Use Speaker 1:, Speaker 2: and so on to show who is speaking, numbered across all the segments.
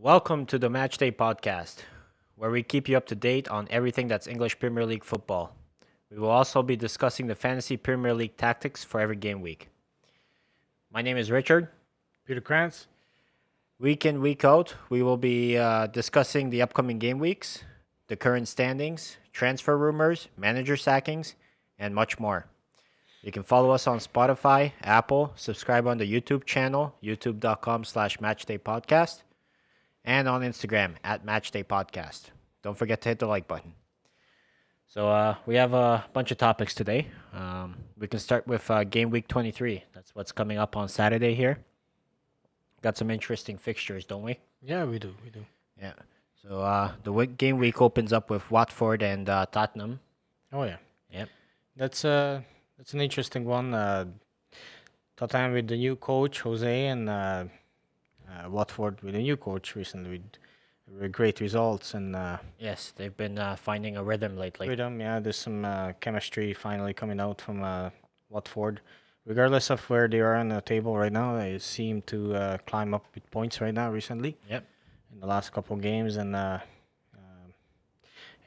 Speaker 1: Welcome to the Matchday podcast, where we keep you up to date on everything that's English Premier League football. We will also be discussing the Fantasy Premier League tactics for every game week. My name is Richard.
Speaker 2: Peter Krantz.
Speaker 1: Week in, week out, we will be discussing the upcoming game weeks, the current standings, transfer rumors, manager sackings, and much more. You can follow us on Spotify, Apple, subscribe on the YouTube channel, youtube.com/matchdaypodcast, and on Instagram @matchdaypodcast. Don't forget to hit the like button. So we have a bunch of topics today. We can start with game week 23. That's what's coming up on Saturday here. Got some interesting fixtures, don't we?
Speaker 2: Yeah, we do.
Speaker 1: Yeah. So the game week opens up with Watford and Tottenham.
Speaker 2: Oh yeah.
Speaker 1: Yep.
Speaker 2: That's an interesting one. Tottenham with the new coach Jose and Watford with a new coach recently with great results and
Speaker 1: Yes, they've been finding a rhythm lately.
Speaker 2: rhythm. Yeah, there's some chemistry finally coming out from Watford. Regardless of where they are on the table right now, they seem to climb up with points right now recently.
Speaker 1: Yep.
Speaker 2: In the last couple of games, and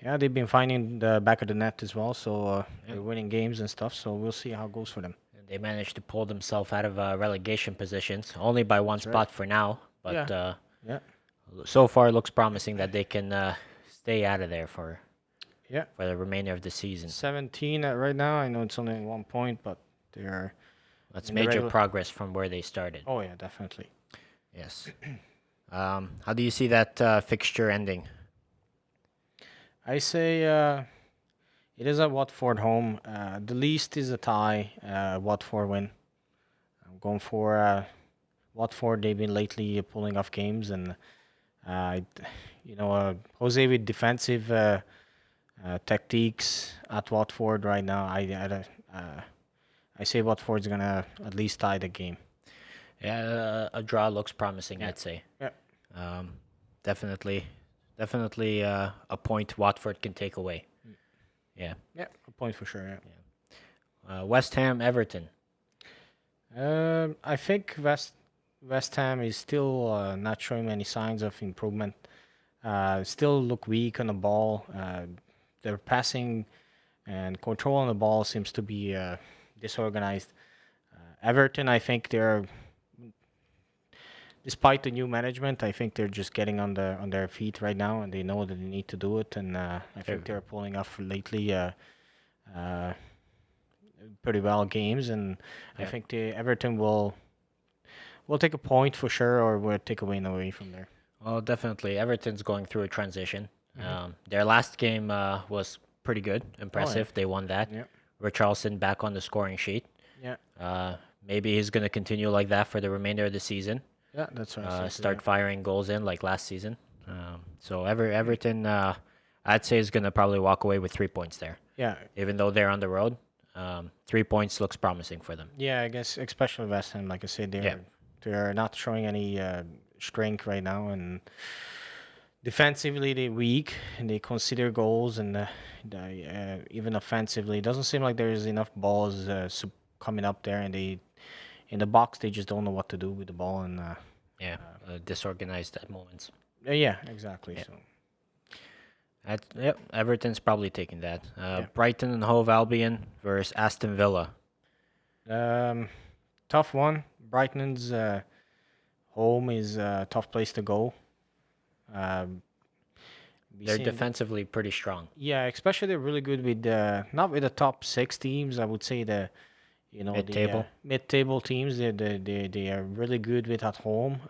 Speaker 2: yeah, they've been finding the back of the net as well. So they're winning games and stuff. So we'll see how it goes for them.
Speaker 1: And they managed to pull themselves out of relegation positions, only by one spot for now. But
Speaker 2: Yeah.
Speaker 1: so far, it looks promising that they can stay out of there for
Speaker 2: Yeah.
Speaker 1: the remainder of the season.
Speaker 2: 17 right now. I know it's only 1 point, but they're
Speaker 1: That's
Speaker 2: in the
Speaker 1: major
Speaker 2: regular-
Speaker 1: progress from where they started.
Speaker 2: Oh yeah, definitely.
Speaker 1: Yes. How do you see that fixture ending?
Speaker 2: I say it is at Watford home. The least is a tie. Watford win. I'm going for Watford. They've been lately pulling off games, and Jose with defensive tactics at Watford right now. I say Watford's gonna at least tie the game.
Speaker 1: Yeah, a draw looks promising,
Speaker 2: Yeah.
Speaker 1: I'd say.
Speaker 2: Yeah.
Speaker 1: Definitely a point Watford can take away. Yeah.
Speaker 2: Yeah, a point for sure. Yeah.
Speaker 1: West Ham, Everton.
Speaker 2: I think West Ham is still not showing any signs of improvement. Still look weak on the ball. Their passing and control on the ball seems to be disorganized. Everton, I think they're, despite the new management, I think they're just getting on their feet right now, and they know that they need to do it. And I think they're pulling off lately pretty well games, and I think the Everton will take a point for sure, or will take a win away from there.
Speaker 1: Well, definitely. Everton's going through a transition. Their last game was pretty good, impressive. They won that.
Speaker 2: Yeah.
Speaker 1: Richarlison back on the scoring sheet.
Speaker 2: Yeah.
Speaker 1: Maybe he's going to continue like that for the remainder of the season.
Speaker 2: Yeah, that's what I say.
Speaker 1: Start firing goals in like last season. So Everton, I'd say, is going to probably walk away with 3 points there.
Speaker 2: Yeah.
Speaker 1: Even though they're on the road, 3 points looks promising for them.
Speaker 2: Yeah, I guess especially West Ham, like I said, they're not showing any strength right now, and defensively they're weak and they consider goals, and even offensively, it doesn't seem like there's enough balls coming up there, and they in the box they just don't know what to do with the ball, and
Speaker 1: Disorganized at moments.
Speaker 2: yeah, exactly.
Speaker 1: Yeah.
Speaker 2: So
Speaker 1: Everton's probably taking that. Brighton and Hove Albion versus Aston Villa.
Speaker 2: tough one. Brighton's home is a tough place to go.
Speaker 1: They're defensively pretty strong.
Speaker 2: Yeah, especially they're really good with not with the top 6 teams. I would say
Speaker 1: Mid-table?
Speaker 2: mid-table teams. They are really good with at home.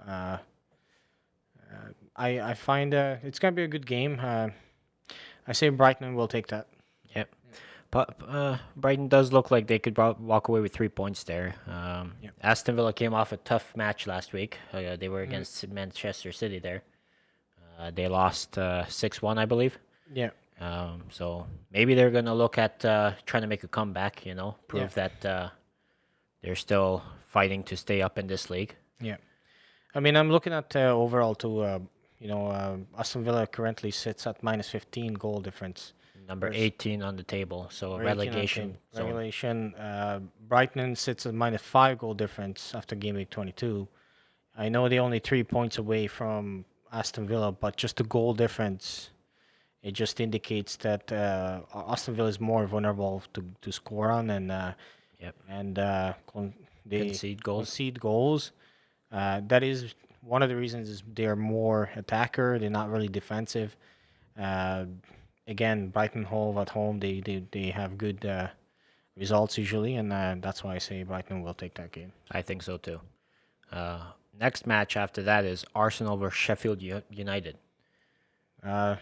Speaker 2: I find it's gonna be a good game. I say Brighton will take that.
Speaker 1: Yep. But Brighton does look like they could walk away with 3 points there. Aston Villa came off a tough match last week. They were against Manchester City there. They lost 6-1, I believe.
Speaker 2: Yeah.
Speaker 1: So maybe they're going to look at trying to make a comeback, prove that they're still fighting to stay up in this league.
Speaker 2: Yeah. I mean, I'm looking at overall too. Aston Villa currently sits at minus 15 goal difference.
Speaker 1: Number 18 on the table, so
Speaker 2: Or 18 on
Speaker 1: relegation.
Speaker 2: team. Relegation. Brighton sits at minus 5 goal difference after game week 22. I know they're only 3 points away from Aston Villa, but just the goal difference, it just indicates that Aston Villa is more vulnerable to score on
Speaker 1: Yep.
Speaker 2: and they
Speaker 1: Concede goals.
Speaker 2: concede goals. That is one of the reasons is they're more attacker. They're not really defensive. Uh, Again, Brighton Hove at home, they have good results usually, and that's why I say Brighton will take that game.
Speaker 1: I think so too. Next match after that is Arsenal versus Sheffield United.
Speaker 2: Uh,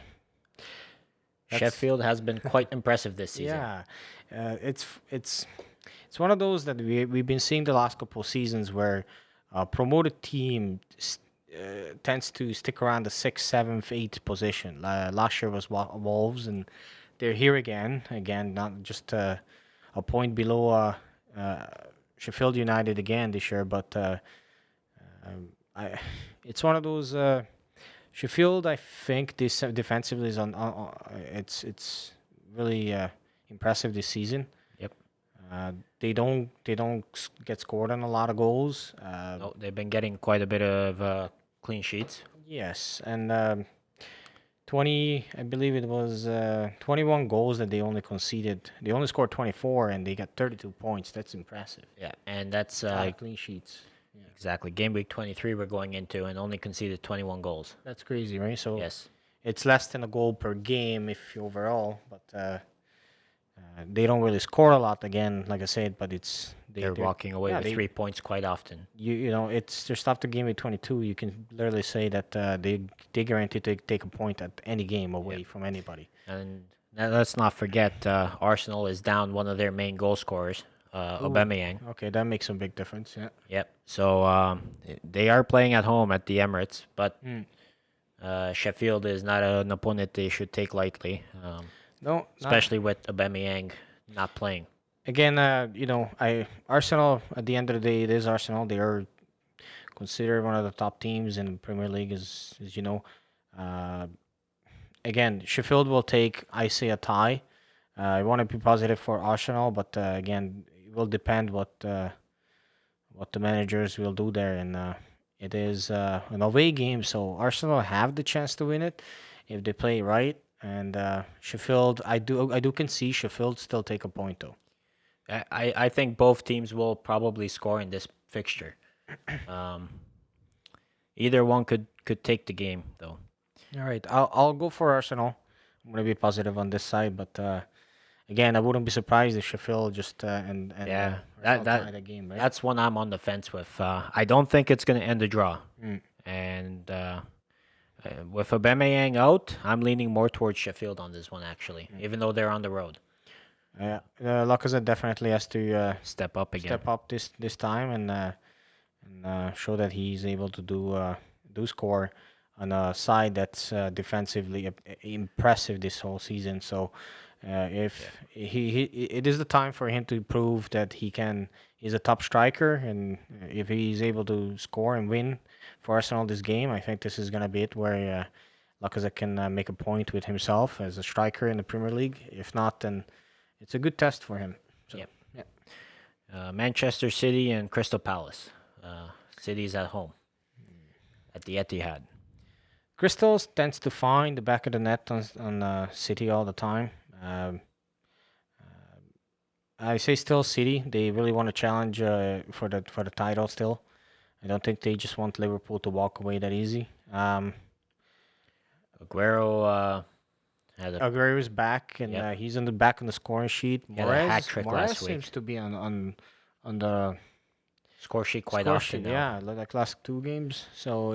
Speaker 2: that's
Speaker 1: Sheffield has been quite impressive this season.
Speaker 2: yeah, it's one of those that we've been seeing the last couple of seasons where a promoted team tends to stick around the sixth, seventh, eighth position. Last year was Wolves, and they're here again. Again, not just a point below uh, Sheffield United again this year, but I it's one of those. Sheffield, I think this defensively is it's really impressive this season.
Speaker 1: Yep.
Speaker 2: They don't get scored on a lot of goals.
Speaker 1: No, they've been getting quite a bit of clean sheets.
Speaker 2: Yes, and 20, I believe it was 21 goals that they only conceded. They only scored 24 and they got 32 points. That's impressive.
Speaker 1: Yeah, and that's
Speaker 2: Clean sheets.
Speaker 1: exactly game week 23 we're going into, and only conceded 21 goals.
Speaker 2: That's crazy, right? So
Speaker 1: Yes.
Speaker 2: it's less than a goal per game if overall, but they don't really score a lot again, like I said, but
Speaker 1: They're walking away
Speaker 2: yeah,
Speaker 1: with 3 points quite often.
Speaker 2: you know it's just after game week 22 you can literally say that they guarantee to take a point at any game away from anybody.
Speaker 1: And now let's not forget, Arsenal is down one of their main goal scorers, Aubameyang.
Speaker 2: Okay, that makes a big difference. Yeah.
Speaker 1: Yep. So they are playing at home at the Emirates, but Sheffield is not an opponent they should take lightly,
Speaker 2: No, not,
Speaker 1: especially with Aubameyang not playing.
Speaker 2: again, Arsenal at the end of the day, it is Arsenal. They are considered one of the top teams in the Premier League, as you know. Uh, Again, Sheffield will take, I say, a tie. I want to be positive for Arsenal, but again, it will depend what the managers will do there. And it is an away game, so Arsenal have the chance to win it if they play right. And Sheffield, I do can see Sheffield still take a point though.
Speaker 1: I think both teams will probably score in this fixture. Um, Either one could take the game though.
Speaker 2: All right, I'll go for Arsenal. I'm gonna be positive on this side, but again, I wouldn't be surprised if Sheffield just and
Speaker 1: Yeah,
Speaker 2: Arsenal
Speaker 1: that
Speaker 2: tie the game, right?
Speaker 1: that's one I'm on the fence with. I don't think it's gonna end a draw,
Speaker 2: Mm.
Speaker 1: and with Aubameyang out, I'm leaning more towards Sheffield on this one actually, even though they're on the road.
Speaker 2: Yeah, Lacazette definitely has to
Speaker 1: Step up again.
Speaker 2: step up this time and show that he's able to do score on a side that's defensively impressive this whole season. So if he it is the time for him to prove that he's a top striker, and if he's able to score and win for Arsenal this game, I think this is gonna be it where Lacazette can make a point with himself as a striker in the Premier League. If not, then it's a good test for him. So,
Speaker 1: Yep.
Speaker 2: yeah.
Speaker 1: Manchester City and Crystal Palace. City's at home at the Etihad.
Speaker 2: Crystals tends to find the back of the net on City all the time. I say still City. They really want to challenge for the title still. I don't think they just want Liverpool to walk away that easy.
Speaker 1: Aguero had a
Speaker 2: Aguero's back, and
Speaker 1: Yep.
Speaker 2: he's back on the scoring sheet.
Speaker 1: had a hat trick
Speaker 2: Moraes
Speaker 1: last week.
Speaker 2: seems to be on the
Speaker 1: score sheet quite
Speaker 2: score
Speaker 1: often
Speaker 2: sheet,
Speaker 1: now.
Speaker 2: yeah, like last two games. So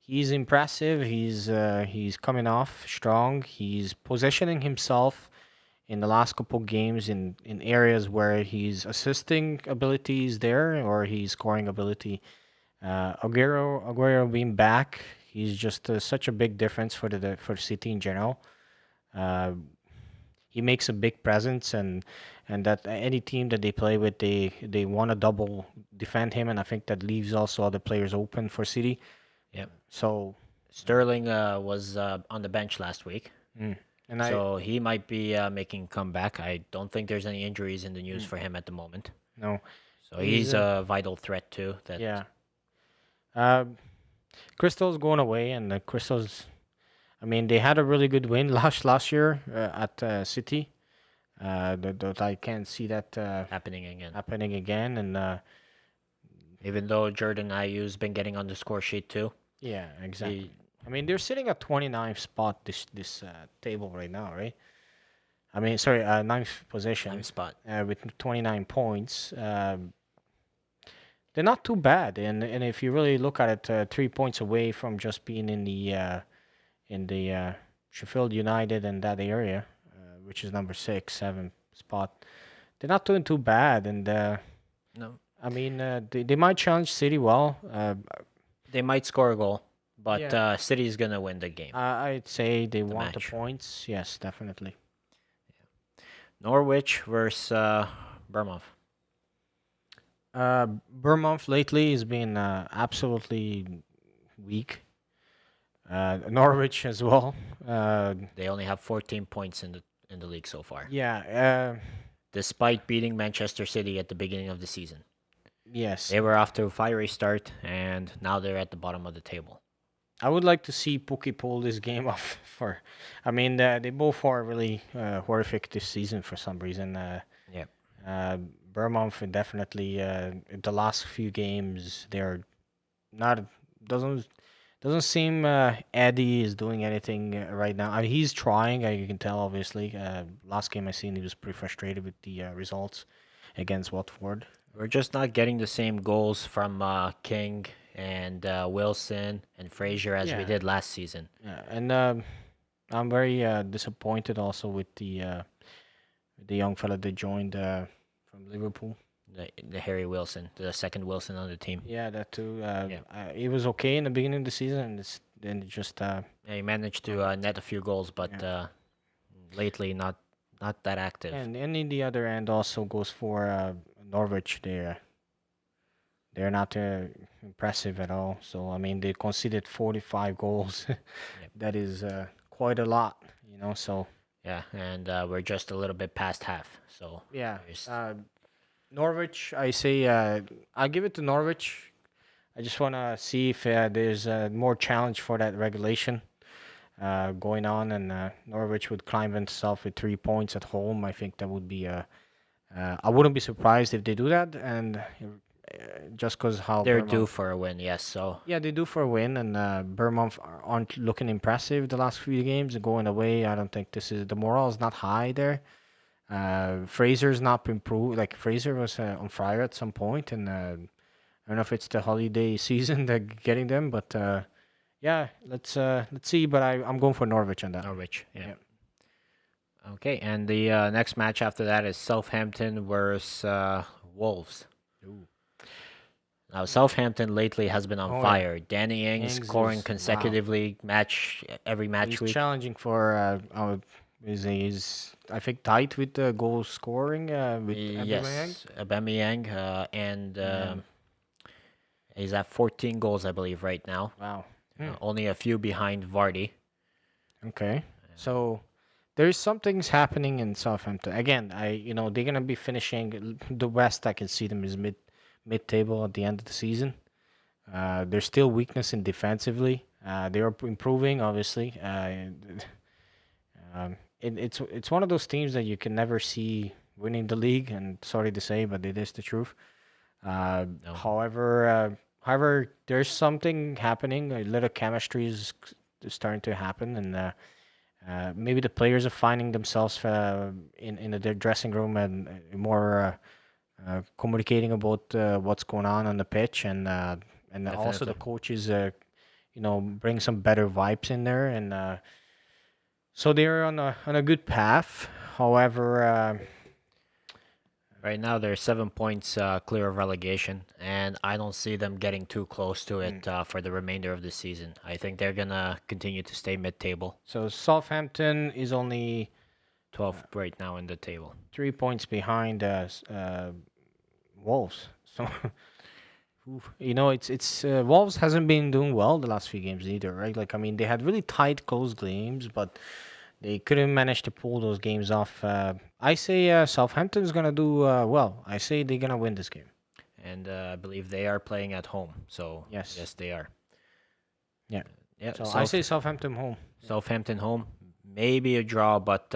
Speaker 2: he's impressive. He's coming off strong. He's positioning himself in the last couple games in areas where his assisting ability is there or his scoring ability. Aguero being back, he's just such a big difference for City in general. Uh, he makes a big presence, and that any team that they play with, they want to double defend him, and I think that leaves also other players open for City.
Speaker 1: Yep.
Speaker 2: So
Speaker 1: Sterling was on the bench last week,
Speaker 2: and
Speaker 1: so he might be making a comeback. I don't think there's any injuries in the news for him at the moment.
Speaker 2: no,
Speaker 1: So he's
Speaker 2: He's,
Speaker 1: a vital threat too.
Speaker 2: yeah. Uh, Crystal's going away, and the Crystals. I mean, they had a really good win last year at City. That I can't see that
Speaker 1: happening again.
Speaker 2: happening again, and
Speaker 1: Even though Jordan Ayew's been getting on the score sheet too.
Speaker 2: yeah, exactly.
Speaker 1: He,
Speaker 2: I mean, they're sitting at 29th spot this table right now, right? I mean, sorry, ninth position
Speaker 1: Time spot.
Speaker 2: with 29 points. They're not too bad, and if you really look at it, 3 points away from just being in the Sheffield United and that area, which is number 6, 7 spot. They're not doing too bad, and
Speaker 1: No.
Speaker 2: I mean, they might challenge City well.
Speaker 1: They might score a goal, but
Speaker 2: Yeah.
Speaker 1: City's gonna win the game.
Speaker 2: I'd say they want the
Speaker 1: match.
Speaker 2: points. Yes, definitely.
Speaker 1: Norwich versus Bournemouth.
Speaker 2: Bournemouth lately has been absolutely weak. Norwich as well.
Speaker 1: They only have 14 points in the league so far,
Speaker 2: Yeah.
Speaker 1: despite beating Manchester City at the beginning of the season.
Speaker 2: Yes.
Speaker 1: They were off to a fiery start, and now they're at the bottom of the table.
Speaker 2: I would like to see Pookie pull this game off. I mean, they both are really horrific this season for some reason.
Speaker 1: Yep.
Speaker 2: Bournemouth definitely the last few games they're not doesn't doesn't seem Eddie is doing anything right now. I mean, he's trying. You can tell obviously. Last game I seen he was pretty frustrated with the results against Watford.
Speaker 1: We're just not getting the same goals from King and Wilson and Frazier as we
Speaker 2: Yeah.
Speaker 1: did last season.
Speaker 2: Yeah, and I'm very disappointed also with the young fella that joined from Liverpool.
Speaker 1: The Harry Wilson, the second Wilson on the team.
Speaker 2: Yeah, that too.
Speaker 1: Yeah.
Speaker 2: He was okay in the beginning of the season, and then it just
Speaker 1: Yeah, he managed to net a few goals, but
Speaker 2: Yeah.
Speaker 1: lately not that active.
Speaker 2: and in the other end also goes for Norwich. They're not impressive at all. So I mean, they conceded 45 goals. That is quite a lot, you know. So
Speaker 1: Yeah, and we're just a little bit past half. So
Speaker 2: yeah,
Speaker 1: there's-
Speaker 2: Norwich. I say I give it to Norwich. I just want to see if there's more challenge for that regulation going on, and Norwich would climb itself with 3 points at home. I think that would be I wouldn't be surprised if they do that, and just because how
Speaker 1: they're
Speaker 2: Bournemouth-
Speaker 1: due for a win. Yes, so
Speaker 2: Yeah, they do for a win, and Bournemouth aren't looking impressive the last few games. Going away, I don't think the morale is not high there. Fraser's not improved. Like Fraser was on fire at some point, and I don't know if it's the holiday season that getting them, but yeah, let's see. But I'm going for Norwich on that.
Speaker 1: Norwich. Yeah.
Speaker 2: Yep.
Speaker 1: Okay, and the next match after that is Southampton versus Wolves.
Speaker 2: Ooh.
Speaker 1: Now Southampton lately has been on
Speaker 2: Oh, yeah.
Speaker 1: fire. Danny Ings
Speaker 2: Ings
Speaker 1: scoring
Speaker 2: is- wow.
Speaker 1: consecutively every match
Speaker 2: He's
Speaker 1: week.
Speaker 2: challenging for is I think tied with the goal scoring with Aubameyang.
Speaker 1: Yes, Aubameyang, and
Speaker 2: Yeah.
Speaker 1: he's at 14 goals, I believe, right now.
Speaker 2: Wow.
Speaker 1: Only a few behind Vardy.
Speaker 2: Okay. So there's some things happening in Southampton. Again, they're gonna be finishing the West. I can see them as mid table at the end of the season. There's still weakness in defensively. They are improving, obviously. It's one of those teams that you can never see winning the league, and sorry to say, but it is the truth.
Speaker 1: No.
Speaker 2: However, there's something happening. A little chemistry is starting to happen, and maybe the players are finding themselves in their dressing room and more communicating about what's going on the pitch, and also the
Speaker 1: Definitely.
Speaker 2: coaches, bring some better vibes in there, and so they're on a good path. However,
Speaker 1: Right now, they're 7 points clear of relegation, and I don't see them getting too close to it for the remainder of the season. I think they're gonna continue to stay mid-table,
Speaker 2: so Southampton is only
Speaker 1: 12th right now in the table.
Speaker 2: 3 points behind Wolves. So it's Wolves hasn't been doing well the last few games either, right? Like I mean, they had really tight, close games, but they couldn't manage to pull those games off. I say Southampton's gonna do well. I say they're gonna win this game.
Speaker 1: And I believe they are playing at home, so
Speaker 2: Yes.
Speaker 1: yes, they are.
Speaker 2: Yeah.
Speaker 1: Yeah.
Speaker 2: So I say Southampton home.
Speaker 1: Southampton home, maybe a draw, but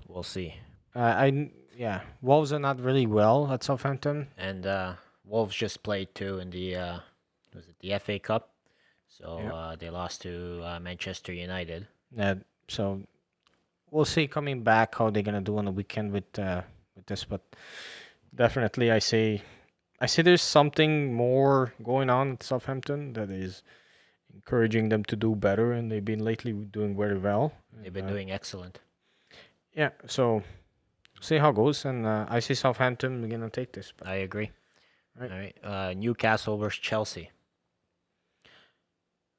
Speaker 1: we'll see.
Speaker 2: Yeah, Wolves are not really well at Southampton.
Speaker 1: And Wolves just played too in the was it the FA Cup? So
Speaker 2: Yeah.
Speaker 1: they lost to Manchester United.
Speaker 2: Uh, so we'll see coming back how they're gonna do on the weekend with this, but definitely I say there's something more going on at Southampton that is encouraging them to do better, and they've been lately doing very well.
Speaker 1: They've been doing excellent.
Speaker 2: Yeah, so see how it goes, and I see Southampton we're gonna take this.
Speaker 1: I agree.
Speaker 2: Right.
Speaker 1: All right. Newcastle versus Chelsea.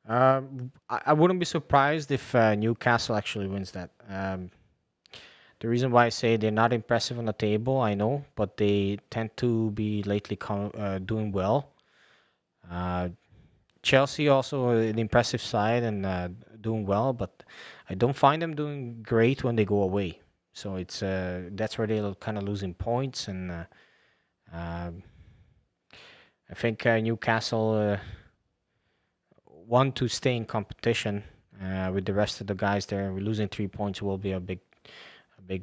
Speaker 2: I wouldn't be surprised if Newcastle actually wins that. The reason why I say they're not impressive on the table, I know, but they tend to be lately doing well. Uh, Chelsea also an impressive side and doing well, but I don't find them doing great when they go away. So it's that's where they're kind of losing points, and um I think Newcastle want to stay in competition with the rest of the guys there. We're losing 3 points will be a big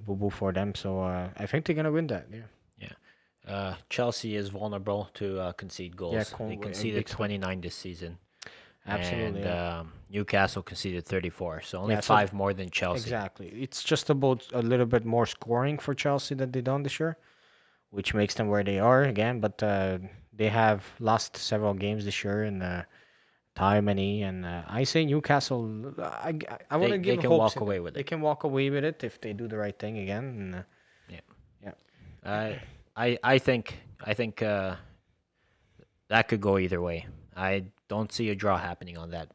Speaker 2: boo boo for them. So I think they're gonna win that. Yeah.
Speaker 1: Yeah. Chelsea is vulnerable to concede goals.
Speaker 2: Yeah,
Speaker 1: They conceded 29 this season.
Speaker 2: Absolutely.
Speaker 1: And
Speaker 2: Yeah.
Speaker 1: Newcastle conceded 34, so only
Speaker 2: Yeah, so
Speaker 1: five more than Chelsea.
Speaker 2: Exactly. It's just about a little bit more scoring for Chelsea that they done this year, which makes them where they are again. But they have lost several games this year in time many, and I say Newcastle. I want to
Speaker 1: They
Speaker 2: give
Speaker 1: can
Speaker 2: hopes
Speaker 1: walk
Speaker 2: in
Speaker 1: away
Speaker 2: them.
Speaker 1: with
Speaker 2: They
Speaker 1: it.
Speaker 2: can walk away with it if they do the right thing again. And,
Speaker 1: Yeah.
Speaker 2: yeah.
Speaker 1: I think that could go either way. I don't see a draw happening on that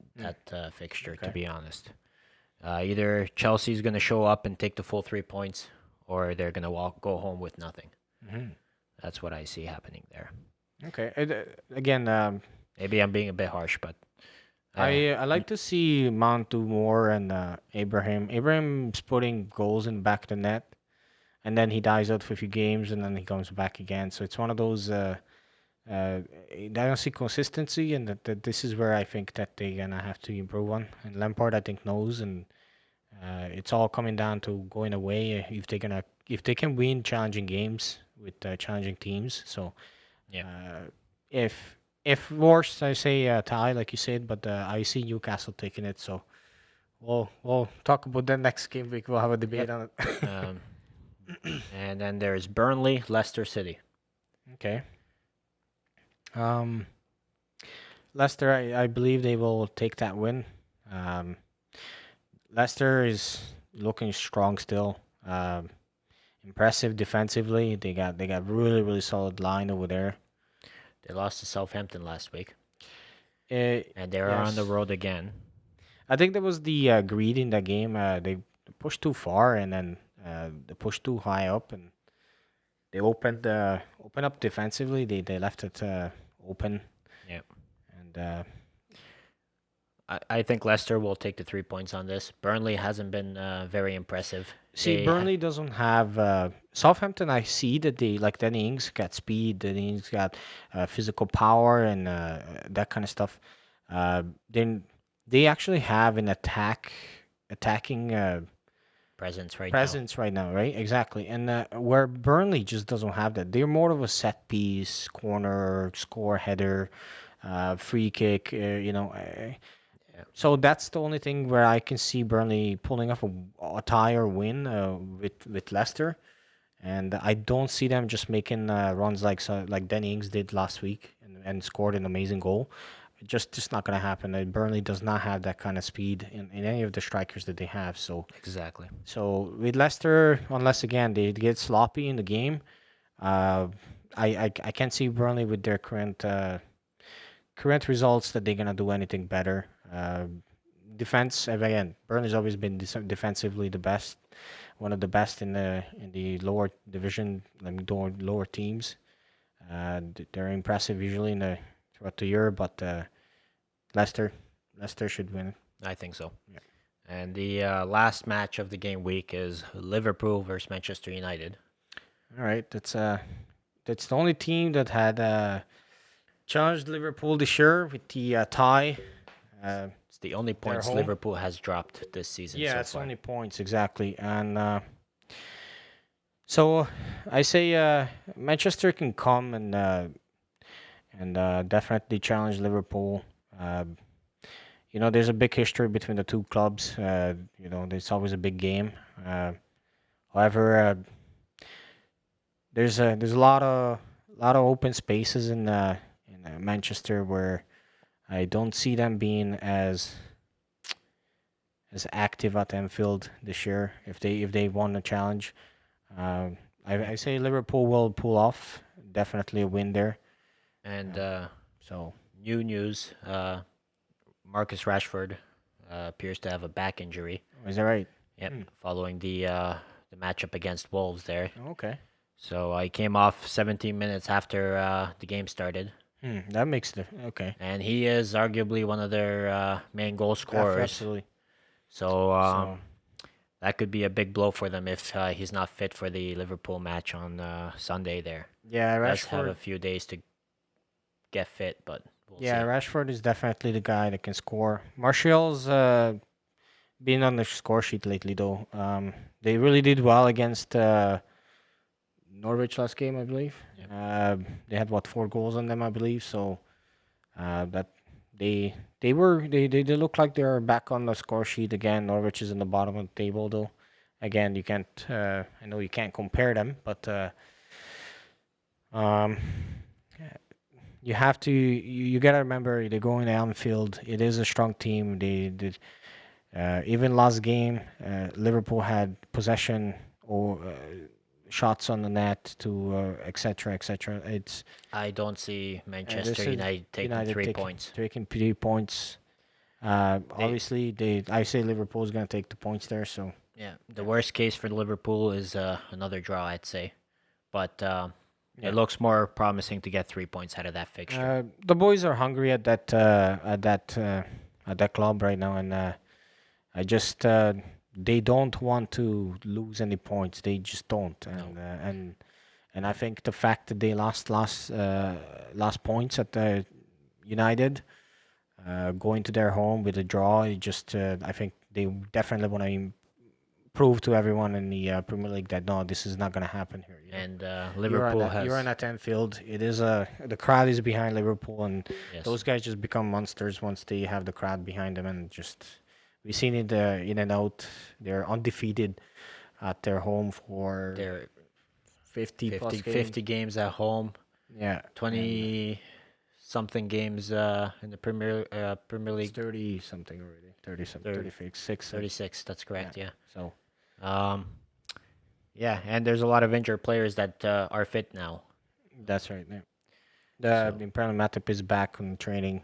Speaker 1: fixture, to
Speaker 2: Okay.
Speaker 1: be honest. Either Chelsea's going to show up and take the full 3 points, or they're going to go home with nothing.
Speaker 2: Hmm.
Speaker 1: That's what I see happening there.
Speaker 2: Okay. Again,
Speaker 1: Maybe I'm being a bit harsh, but
Speaker 2: I like to see Mount do more and Abraham. Abraham's putting goals in the back of the net, and then he dies out for a few games, and then he comes back again. So it's one of those. I don't see consistency, and that this is where I think that they're gonna have to improve on. And Lampard, I think, knows, and it's all coming down to going away. If they can win challenging games with challenging teams. So
Speaker 1: yeah.
Speaker 2: if worse, I say tie, like you said, but I see Newcastle taking it. So we'll talk about that next game week. We'll have a debate on it.
Speaker 1: Um, and then there's Burnley, Leicester City.
Speaker 2: Okay. Um, Leicester, I believe they will take that win. Um, Leicester is looking strong still. Impressive defensively. They got really solid line over there.
Speaker 1: They lost to Southampton last week,
Speaker 2: Uh,
Speaker 1: and they're on the
Speaker 2: yes.
Speaker 1: road again.
Speaker 2: I think there was the greed in that game. They pushed too far and then they pushed too high up, and they opened up defensively. They left it open,
Speaker 1: Yeah.
Speaker 2: and
Speaker 1: I think Leicester will take the 3 points on this. Burnley hasn't been very impressive.
Speaker 2: see,
Speaker 1: They
Speaker 2: Burnley doesn't have Southampton. I see that they like Danny Ings got speed. Danny Ings got physical power and that kind of stuff. Then they actually have an attacking
Speaker 1: presence right
Speaker 2: presence right now, right? Exactly. And where Burnley just doesn't have that. They're more of a set piece, corner, score header, free kick.
Speaker 1: Yeah.
Speaker 2: So that's the only thing where I can see Burnlw pulling off a tie or win with Leicester, and I don't see them just making runs like Danny Ings did last week and scored an amazing goal. Just not gonna happen. Burnley does not have that kind of speed in any of the strikers that they have. So
Speaker 1: Exactly.
Speaker 2: with Leicester, unless again they get sloppy in the game, uh, I can't see Burnley with their current results that they're gonna do anything better. Defense again, Burnley's always been defensively the best, one of the best in the lower division, like lower teams. They're impressive usually throughout the year, but Leicester should win it.
Speaker 1: I think so.
Speaker 2: Yeah.
Speaker 1: And the last match of the game week is Liverpool versus Manchester United.
Speaker 2: All right, that's the only team that had challenged Liverpool this year with the tie
Speaker 1: It's the only
Speaker 2: They're
Speaker 1: points
Speaker 2: home.
Speaker 1: Liverpool has dropped this season
Speaker 2: Yeah,
Speaker 1: so
Speaker 2: it's
Speaker 1: far.
Speaker 2: only points exactly, and so I say Manchester can come and definitely challenge Liverpool. Uh, there's a big history between the two clubs. There's always a big game. Uh, However, there's a lot of open spaces in Manchester where I don't see them being as active at Anfield this year if they won the challenge. I say Liverpool will pull off definitely a win there.
Speaker 1: And
Speaker 2: So
Speaker 1: new news: Marcus Rashford appears to have a back injury.
Speaker 2: is that right?
Speaker 1: Yep, following the matchup against Wolves there.
Speaker 2: Okay.
Speaker 1: So I came off 17 minutes after the game started,
Speaker 2: That makes the okay.
Speaker 1: and he is arguably one of their main goal scorers.
Speaker 2: Absolutely.
Speaker 1: So
Speaker 2: So
Speaker 1: that could be a big blow for them if he's not fit for the Liverpool match on Sunday. There,
Speaker 2: yeah,
Speaker 1: does have a
Speaker 2: Rashford.
Speaker 1: few days to get fit, but we'll
Speaker 2: Yeah,
Speaker 1: see.
Speaker 2: Rashford is definitely the guy that can score. Martial's been on the score sheet lately, though. They really did well against Norwich last game, I believe.
Speaker 1: Yep.
Speaker 2: They had 4 goals on them, I believe. So that they look like they're back on the score sheet again. Norwich is in the bottom of the table, though. Again, you can't. I know you can't compare them, but um, you have to. You gotta remember they're going to Anfield. It is a strong team. Even last game, Liverpool had possession or shots on the net to etc. etc. It's
Speaker 1: I don't see
Speaker 2: this
Speaker 1: Manchester
Speaker 2: is
Speaker 1: United taking
Speaker 2: United
Speaker 1: 3 points.
Speaker 2: taking 3 points. Obviously, I say Liverpool is gonna take the points there. So
Speaker 1: Yeah, the worst case for Liverpool is another draw, I'd say. But
Speaker 2: Yeah.
Speaker 1: it looks more promising to get 3 points out of that fixture.
Speaker 2: the boys are hungry at that club right now, and I just they don't want to lose any points. They just don't, and I think the fact that they lost points at the United, going to their home with a draw, I think they definitely want to prove to everyone in the Premier League that no, this is not going to happen here.
Speaker 1: And Liverpool has
Speaker 2: You're on at Anfield. It is the crowd is behind Liverpool, and
Speaker 1: yes.
Speaker 2: those guys just become monsters once they have the crowd behind them, and just we've seen it in and out. They're undefeated at their home for
Speaker 1: They're
Speaker 2: 50 plus
Speaker 1: 50,
Speaker 2: games.
Speaker 1: 50 games at home,
Speaker 2: Yeah,
Speaker 1: 20 something games in the Premier
Speaker 2: it's
Speaker 1: League.
Speaker 2: 30 something already. 30 something,
Speaker 1: 30.
Speaker 2: 36.
Speaker 1: 36, that's correct, yeah.
Speaker 2: So
Speaker 1: Um, yeah, and there's a lot of injured players that are fit now.
Speaker 2: that's right. Yeah.
Speaker 1: So-
Speaker 2: Apparently Matip is back on training.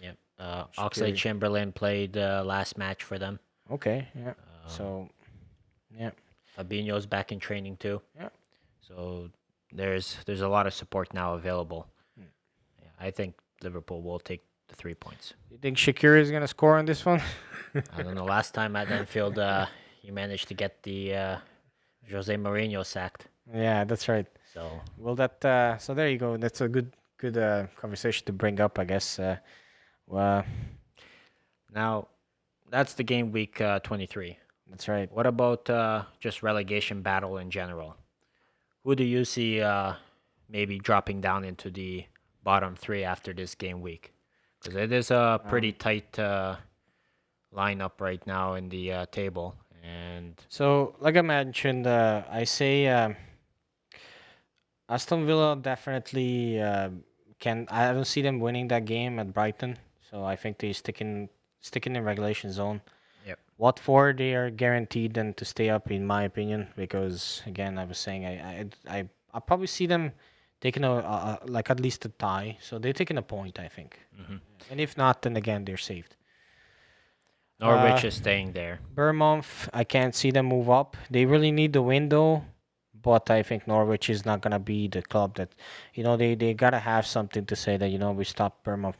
Speaker 1: Yep.
Speaker 2: Shaqiri.
Speaker 1: Oxlade-Chamberlain played last match for them.
Speaker 2: Okay. Yeah. So yeah.
Speaker 1: Fabinho's back in training too.
Speaker 2: Yeah.
Speaker 1: So there's a lot of support now available.
Speaker 2: Hmm.
Speaker 1: Yeah, I think Liverpool will take the 3 points.
Speaker 2: You think Shaqiri is gonna score on this one?
Speaker 1: I don't know. Last time at Anfield, he managed to get the Jose Mourinho sacked.
Speaker 2: Yeah, that's right.
Speaker 1: So
Speaker 2: Well, so there you go. That's a good conversation to bring up, I guess. Well,
Speaker 1: now that's the game week 23.
Speaker 2: that's right.
Speaker 1: What about just relegation battle in general? Who do you see maybe dropping down into the bottom three after this game week? Because it is a pretty tight lineup right now in the table. And
Speaker 2: So, like I mentioned, I say Aston Villa definitely can. I don't see them winning that game at Brighton. So I think they sticking in regulation zone.
Speaker 1: Yep.
Speaker 2: Watford, they are guaranteed then to stay up, in my opinion, because again, I was saying I probably see them taking like at least a tie. So they're taking a point, I think.
Speaker 1: Mhm.
Speaker 2: And if not, then again they're saved.
Speaker 1: Norwich is staying there.
Speaker 2: Bournemouth, I can't see them move up. They really need the win though, but I think Norwich is not gonna be the club that, they gotta have something to say that we stopped Bournemouth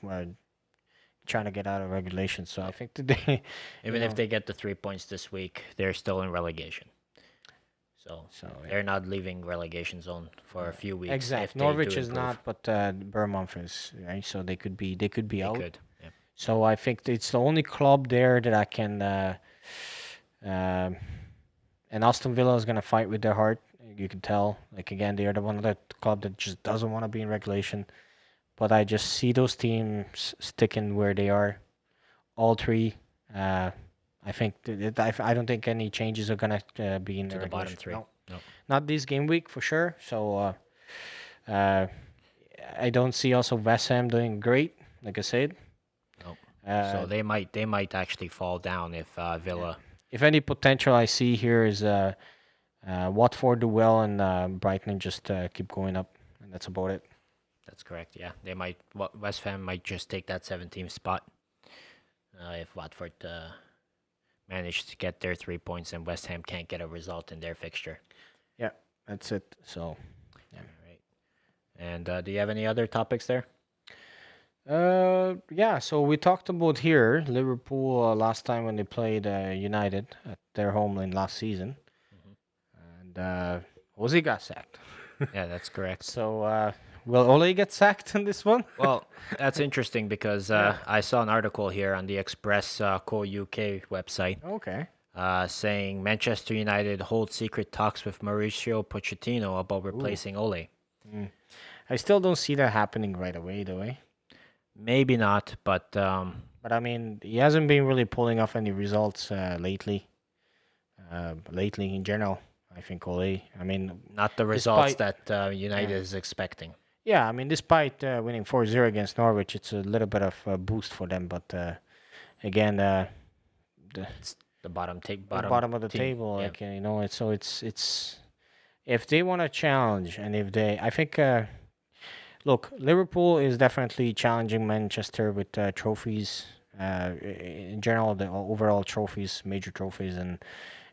Speaker 2: trying to get out of regulation. So I think today,
Speaker 1: Even if they get the 3 points this week, they're still in relegation. So
Speaker 2: yeah.
Speaker 1: they're not leaving relegation zone for a few weeks.
Speaker 2: Exactly.
Speaker 1: If they
Speaker 2: Norwich
Speaker 1: do
Speaker 2: is
Speaker 1: improve.
Speaker 2: not, but Bournemouth is, right? So they could be
Speaker 1: They
Speaker 2: out.
Speaker 1: could. Yep.
Speaker 2: So I think it's the only club there that I can. Um and Aston Villa is gonna fight with their heart. You can tell. Like again, they are the one of the club that just doesn't want to be in regulation. But I just see those teams sticking where they are. All three. Uh, I think I don't think any changes are gonna be in
Speaker 1: To
Speaker 2: the
Speaker 1: the bottom
Speaker 2: regulation.
Speaker 1: three.
Speaker 2: No,
Speaker 1: No.
Speaker 2: not this game week for sure. So uh, I don't see also West Ham doing great. Like I said,
Speaker 1: No. So
Speaker 2: uh,
Speaker 1: they might actually fall down if Villa.
Speaker 2: if any potential I see here is Watford do well and Brighton just keep going up, and that's about it.
Speaker 1: That's correct. Yeah, they might. West Ham might just take that 17th spot if Watford manage to get their 3 points and West Ham can't get a result in their fixture.
Speaker 2: Yeah, that's it. So
Speaker 1: All right. And do you have any other topics there?
Speaker 2: yeah. So we talked about here Liverpool last time when they played United at their homeland last season,
Speaker 1: Hmm.
Speaker 2: and Ozzy got sacked.
Speaker 1: Yeah, that's correct.
Speaker 2: So will Ole get sacked in this one?
Speaker 1: Well, that's interesting because
Speaker 2: Yeah.
Speaker 1: I saw an article here on the Express Co UK website
Speaker 2: Okay.
Speaker 1: saying Manchester United hold secret talks with Mauricio Pochettino about replacing Ole.
Speaker 2: Mm. I still don't see that happening right away, though. Eh?
Speaker 1: Maybe not, but
Speaker 2: But I mean, he hasn't been really pulling off any results lately. Lately, in general, I think Ole. I mean,
Speaker 1: not the results
Speaker 2: despite
Speaker 1: that United
Speaker 2: yeah,
Speaker 1: is expecting.
Speaker 2: yeah. I mean, despite winning 4-0 against Norwich, it's a little bit of a boost for them. But again, the
Speaker 1: It's the
Speaker 2: the
Speaker 1: bottom
Speaker 2: bottom of the
Speaker 1: team.
Speaker 2: table,
Speaker 1: Yeah,
Speaker 2: like you know, it's if they want to challenge, and if they, I think, look, Liverpool is definitely challenging Manchester with trophies. In general, the overall trophies, major trophies, and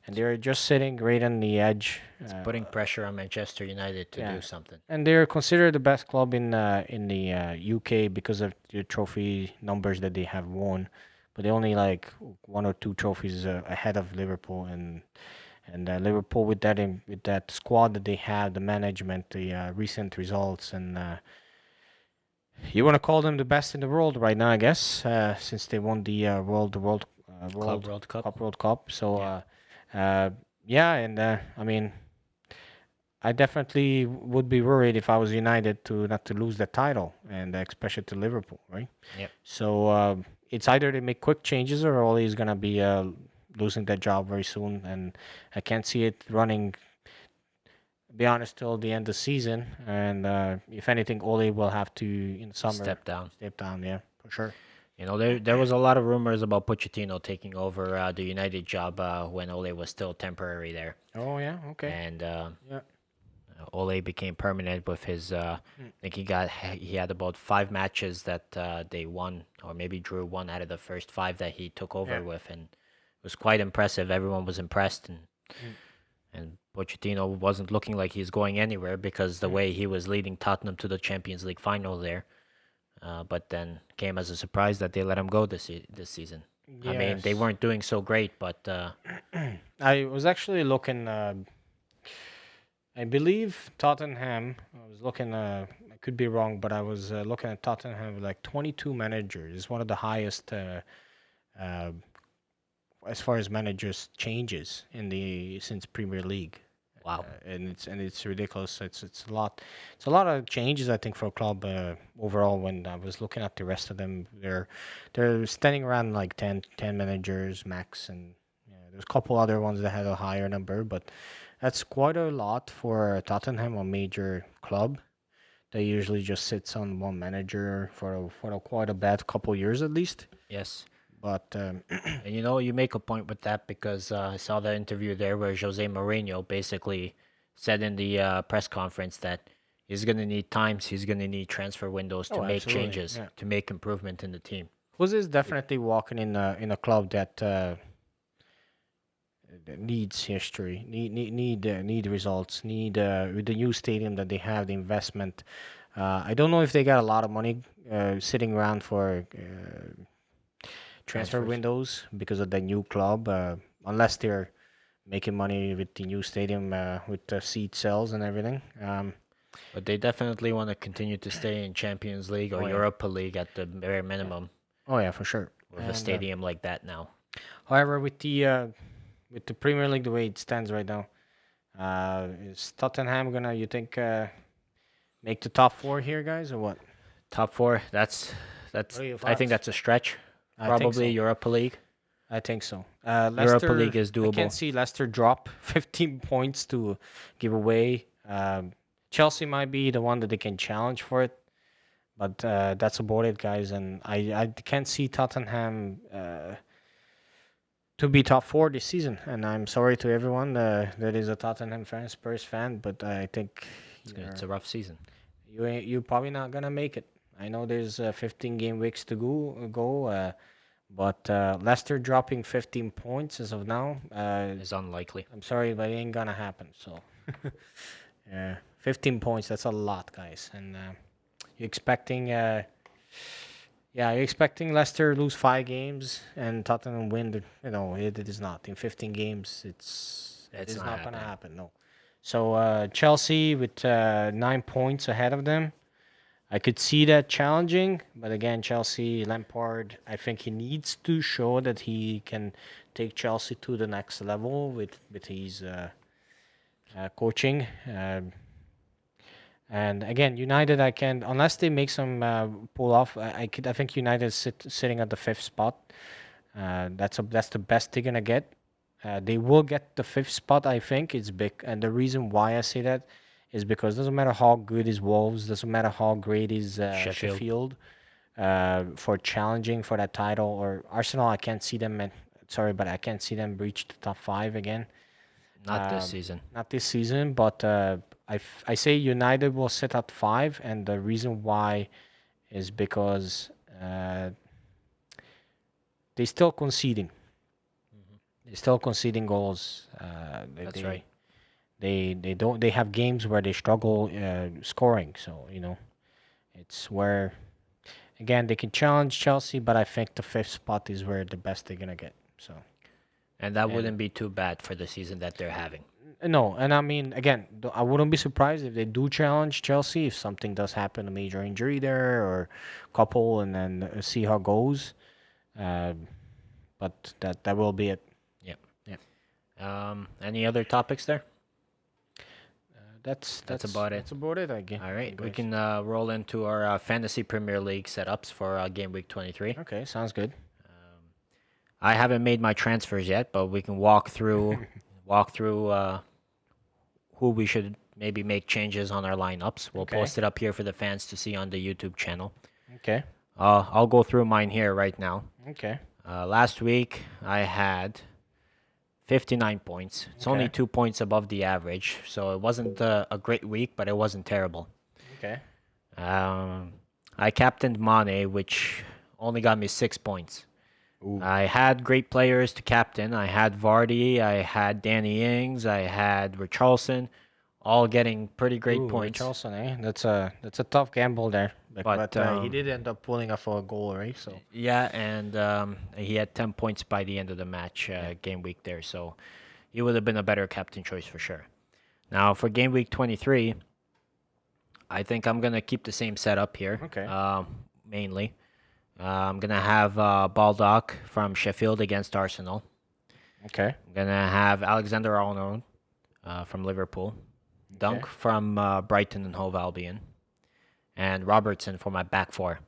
Speaker 2: they're just sitting right on the edge.
Speaker 1: it's putting pressure on Manchester United to
Speaker 2: Yeah,
Speaker 1: do something.
Speaker 2: and they're considered the best club in the UK because of the trophy numbers that they have won. But they only like one or two trophies ahead of Liverpool, and Liverpool with with that squad that they have, the management, the recent results, and you want to call them the best in the world right now, I guess, since they won the
Speaker 1: Club World Cup.
Speaker 2: World Cup. So
Speaker 1: Yeah.
Speaker 2: yeah, and I mean, I definitely would be worried if I was United to not to lose the title, and especially to Liverpool, right?
Speaker 1: Yep.
Speaker 2: So it's either they make quick changes or Ole is gonna be losing that job very soon, and I can't see it running. Be honest, till the end of the season, and if anything, Ole will have to in the summer
Speaker 1: Step down.
Speaker 2: step down. Yeah, for sure.
Speaker 1: You know, there was a lot of rumors about Pochettino taking over the United job when Ole was still temporary there,
Speaker 2: Oh yeah, okay.
Speaker 1: and
Speaker 2: Yeah.
Speaker 1: Ole became permanent with his. I
Speaker 2: Mm.
Speaker 1: think he had about 5 matches that they won, or maybe drew one out of the first 5 that he took over
Speaker 2: Yeah.
Speaker 1: with, and it was quite impressive. Everyone was impressed,
Speaker 2: Mm.
Speaker 1: and Pochettino wasn't looking like he's going anywhere because the
Speaker 2: Mm.
Speaker 1: way he was leading Tottenham to the Champions League final there. But then came as a surprise that they let him go this season. I mean, they
Speaker 2: Yes.
Speaker 1: weren't doing so great, but
Speaker 2: I was actually looking. I believe Tottenham. I was looking. I could be wrong, but I was looking at Tottenham with like 22 managers. It's one of the highest uh, as far as managers changes in the since Premier League.
Speaker 1: wow.
Speaker 2: And it's ridiculous. It's a lot. It's a lot of changes I think for a club overall. When I was looking at the rest of them, they're standing around like 10 managers max, and yeah, there's a couple other ones that had a higher number, but that's quite a lot for Tottenham, a major club. They usually just sits on one manager for quite a bad couple years at least.
Speaker 1: Yes.
Speaker 2: But
Speaker 1: And you know, you make a point with that because I saw the interview there where Jose Mourinho basically said in the press conference that he's going to need times, he's going to need transfer windows to
Speaker 2: oh,
Speaker 1: make
Speaker 2: absolutely,
Speaker 1: changes,
Speaker 2: yeah.
Speaker 1: to make improvement in the team.
Speaker 2: Jose is definitely walking in a club that needs history, need results, need with the new stadium that they have, the investment. I don't know if they got a lot of money sitting around for transfer
Speaker 1: Transfers.
Speaker 2: windows because of the new club, unless they're making money with the new stadium with the seat sales and everything.
Speaker 1: But they definitely want to continue to stay in Champions League or
Speaker 2: Oh yeah,
Speaker 1: Europa League at the bare minimum.
Speaker 2: Oh yeah, for sure.
Speaker 1: with a stadium like that now.
Speaker 2: However, with the Premier League the way it stands right now, is Tottenham gonna you think make the top four here, guys, or what?
Speaker 1: Top four. That's
Speaker 2: What are your
Speaker 1: I think
Speaker 2: thoughts?
Speaker 1: that's a stretch.
Speaker 2: I think
Speaker 1: Probably
Speaker 2: so.
Speaker 1: Europa League.
Speaker 2: I think so.
Speaker 1: Europa
Speaker 2: Leicester,
Speaker 1: League is
Speaker 2: I can't
Speaker 1: doable.
Speaker 2: see Leicester drop 15 points to give away. Chelsea might be the one that they can challenge for it, but that's about it, guys. And I can't see Tottenham to be top four this season. And I'm sorry to everyone that is a Tottenham fan, Spurs fan, but I think
Speaker 1: It's a rough season.
Speaker 2: you're probably not gonna make it. I know there's 15 game weeks to go. But Leicester dropping 15 points as of now,
Speaker 1: It's unlikely.
Speaker 2: I'm sorry, but it ain't gonna happen. So, yeah, 15 points, that's a lot, guys. And you're expecting, you're expecting Leicester lose 5 games and Tottenham win. It is not. In 15 games, it is
Speaker 1: not
Speaker 2: not gonna
Speaker 1: happening.
Speaker 2: happen. No. So Chelsea with 9 points ahead of them. I could see that challenging, but again, Chelsea, Lampard, I think he needs to show that he can take Chelsea to the next level with his coaching. And again, United, I can unless they make some pull off. I think United is sitting at the 5th spot. That's the best they're gonna get. They will get the 5th spot. I think it's big, and the reason why I say that is because doesn't matter how good is Wolves, doesn't matter how great is
Speaker 1: Sheffield.
Speaker 2: Sheffield for challenging for that title, or Arsenal. I can't see them. Sorry, but I can't see them reach the top 5 again.
Speaker 1: Not this season.
Speaker 2: Not this season, but I say United will sit at 5, and the reason why is because they still conceding. They're still conceding goals.
Speaker 1: That's right.
Speaker 2: They have games where they struggle scoring. So it's where again they can challenge Chelsea, but I think the 5th spot is where the best they're gonna get. So
Speaker 1: And that wouldn't be too bad for the season that they're having.
Speaker 2: no, and I mean again, I wouldn't be surprised if they do challenge Chelsea if something does happen, a major injury there or couple, and then see how it goes. But that will be it.
Speaker 1: Yep.
Speaker 2: Yeah.
Speaker 1: Any other topics there?
Speaker 2: That's
Speaker 1: about it.
Speaker 2: That's about it, I guess.
Speaker 1: All right, we can roll into our fantasy Premier League setups for game week 23.
Speaker 2: Okay, sounds good.
Speaker 1: I haven't made my transfers yet, but we can walk through who we should maybe make changes on our lineups. We'll
Speaker 2: Okay.
Speaker 1: post it up here for the fans to see on the YouTube channel.
Speaker 2: Okay.
Speaker 1: I'll go through mine here right now.
Speaker 2: Okay.
Speaker 1: Last week I had 59 points. It's only
Speaker 2: Okay.
Speaker 1: 2 points above the average, so it wasn't a great week, but it wasn't terrible.
Speaker 2: Okay.
Speaker 1: I captained Mane, which only got me 6 points.
Speaker 2: Ooh.
Speaker 1: I had great players to captain. I had Vardy, I had Danny Ings, I had Richarlison, all getting pretty great points.
Speaker 2: Richarlison, eh? That's a tough gamble there. But he
Speaker 1: um,
Speaker 2: did end up pulling off a goal, right? So
Speaker 1: Yeah, and he had 10 points by the end of the match, game week there, so he would have been a better captain choice for sure. Now, for game week 23, I think I'm going to keep the same setup here,
Speaker 2: Okay.
Speaker 1: mainly. I'm going to have Baldock from Sheffield against Arsenal.
Speaker 2: okay.
Speaker 1: I'm going to have Alexander Arnold from Liverpool. Dunk
Speaker 2: Okay.
Speaker 1: from Brighton and Hove Albion. And Robertson for my back four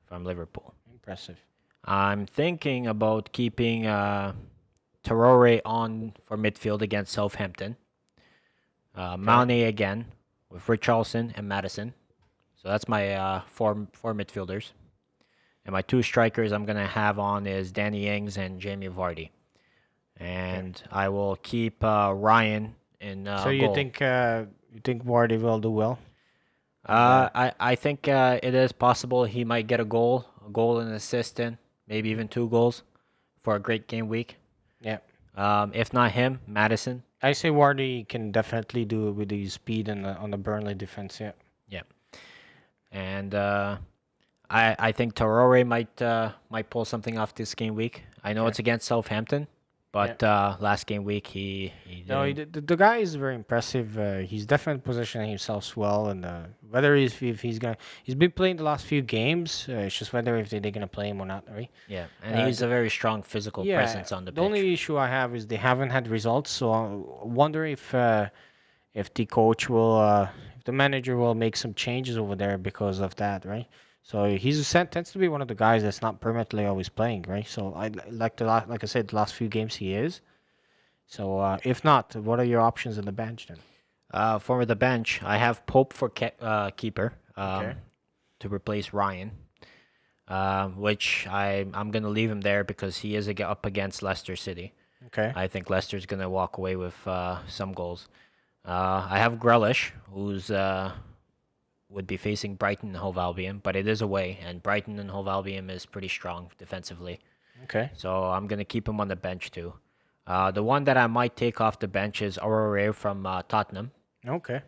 Speaker 1: from Liverpool.
Speaker 2: Impressive.
Speaker 1: I'm thinking about keeping Traore on for midfield against Southampton. Mane again with Richarlison and Madison. So that's my four midfielders. And my 2 strikers I'm going to have on is Danny Ings and Jamie Vardy. And I will keep Ryan in
Speaker 2: So you
Speaker 1: goal.
Speaker 2: think Vardy will do well?
Speaker 1: I think it is possible he might get a goal and an assist in, maybe even 2 goals for a great game week.
Speaker 2: Yeah.
Speaker 1: If not him, Madison.
Speaker 2: I say Vardy can definitely do it with his speed and on the Burnley defense. Yeah.
Speaker 1: Yeah. And I think Traore might pull something off this game week. I know it's against Southampton, But last game week he
Speaker 2: No,
Speaker 1: didn't.
Speaker 2: the guy is very impressive. He's definitely positioning himself well, and whether if he's gonna, he's been playing the last few games. It's just whether if they're gonna play him or not, right?
Speaker 1: Yeah, and
Speaker 2: Uh,
Speaker 1: he's a very strong physical
Speaker 2: Yeah,
Speaker 1: presence on the
Speaker 2: the
Speaker 1: pitch.
Speaker 2: only issue I have is they haven't had results, so I wonder if the coach will, if the manager will make some changes over there because of that, right? So tends to be one of the guys that's not permanently always playing, right? So like I said, the last few games he is. So if not, what are your options on the bench then?
Speaker 1: For the bench, I have Pope for keeper
Speaker 2: Okay.
Speaker 1: to replace Ryan, which I'm gonna leave him there because he is up against Leicester City.
Speaker 2: Okay.
Speaker 1: I think Leicester's gonna walk away with some goals. I have Grealish, who's would be facing Brighton and Hove Albion, but it is away, and Brighton and Hove Albion is pretty strong defensively.
Speaker 2: Okay.
Speaker 1: So I'm gonna keep him on the bench too. The one that I might take off the bench is Aurore from Tottenham.
Speaker 2: Okay.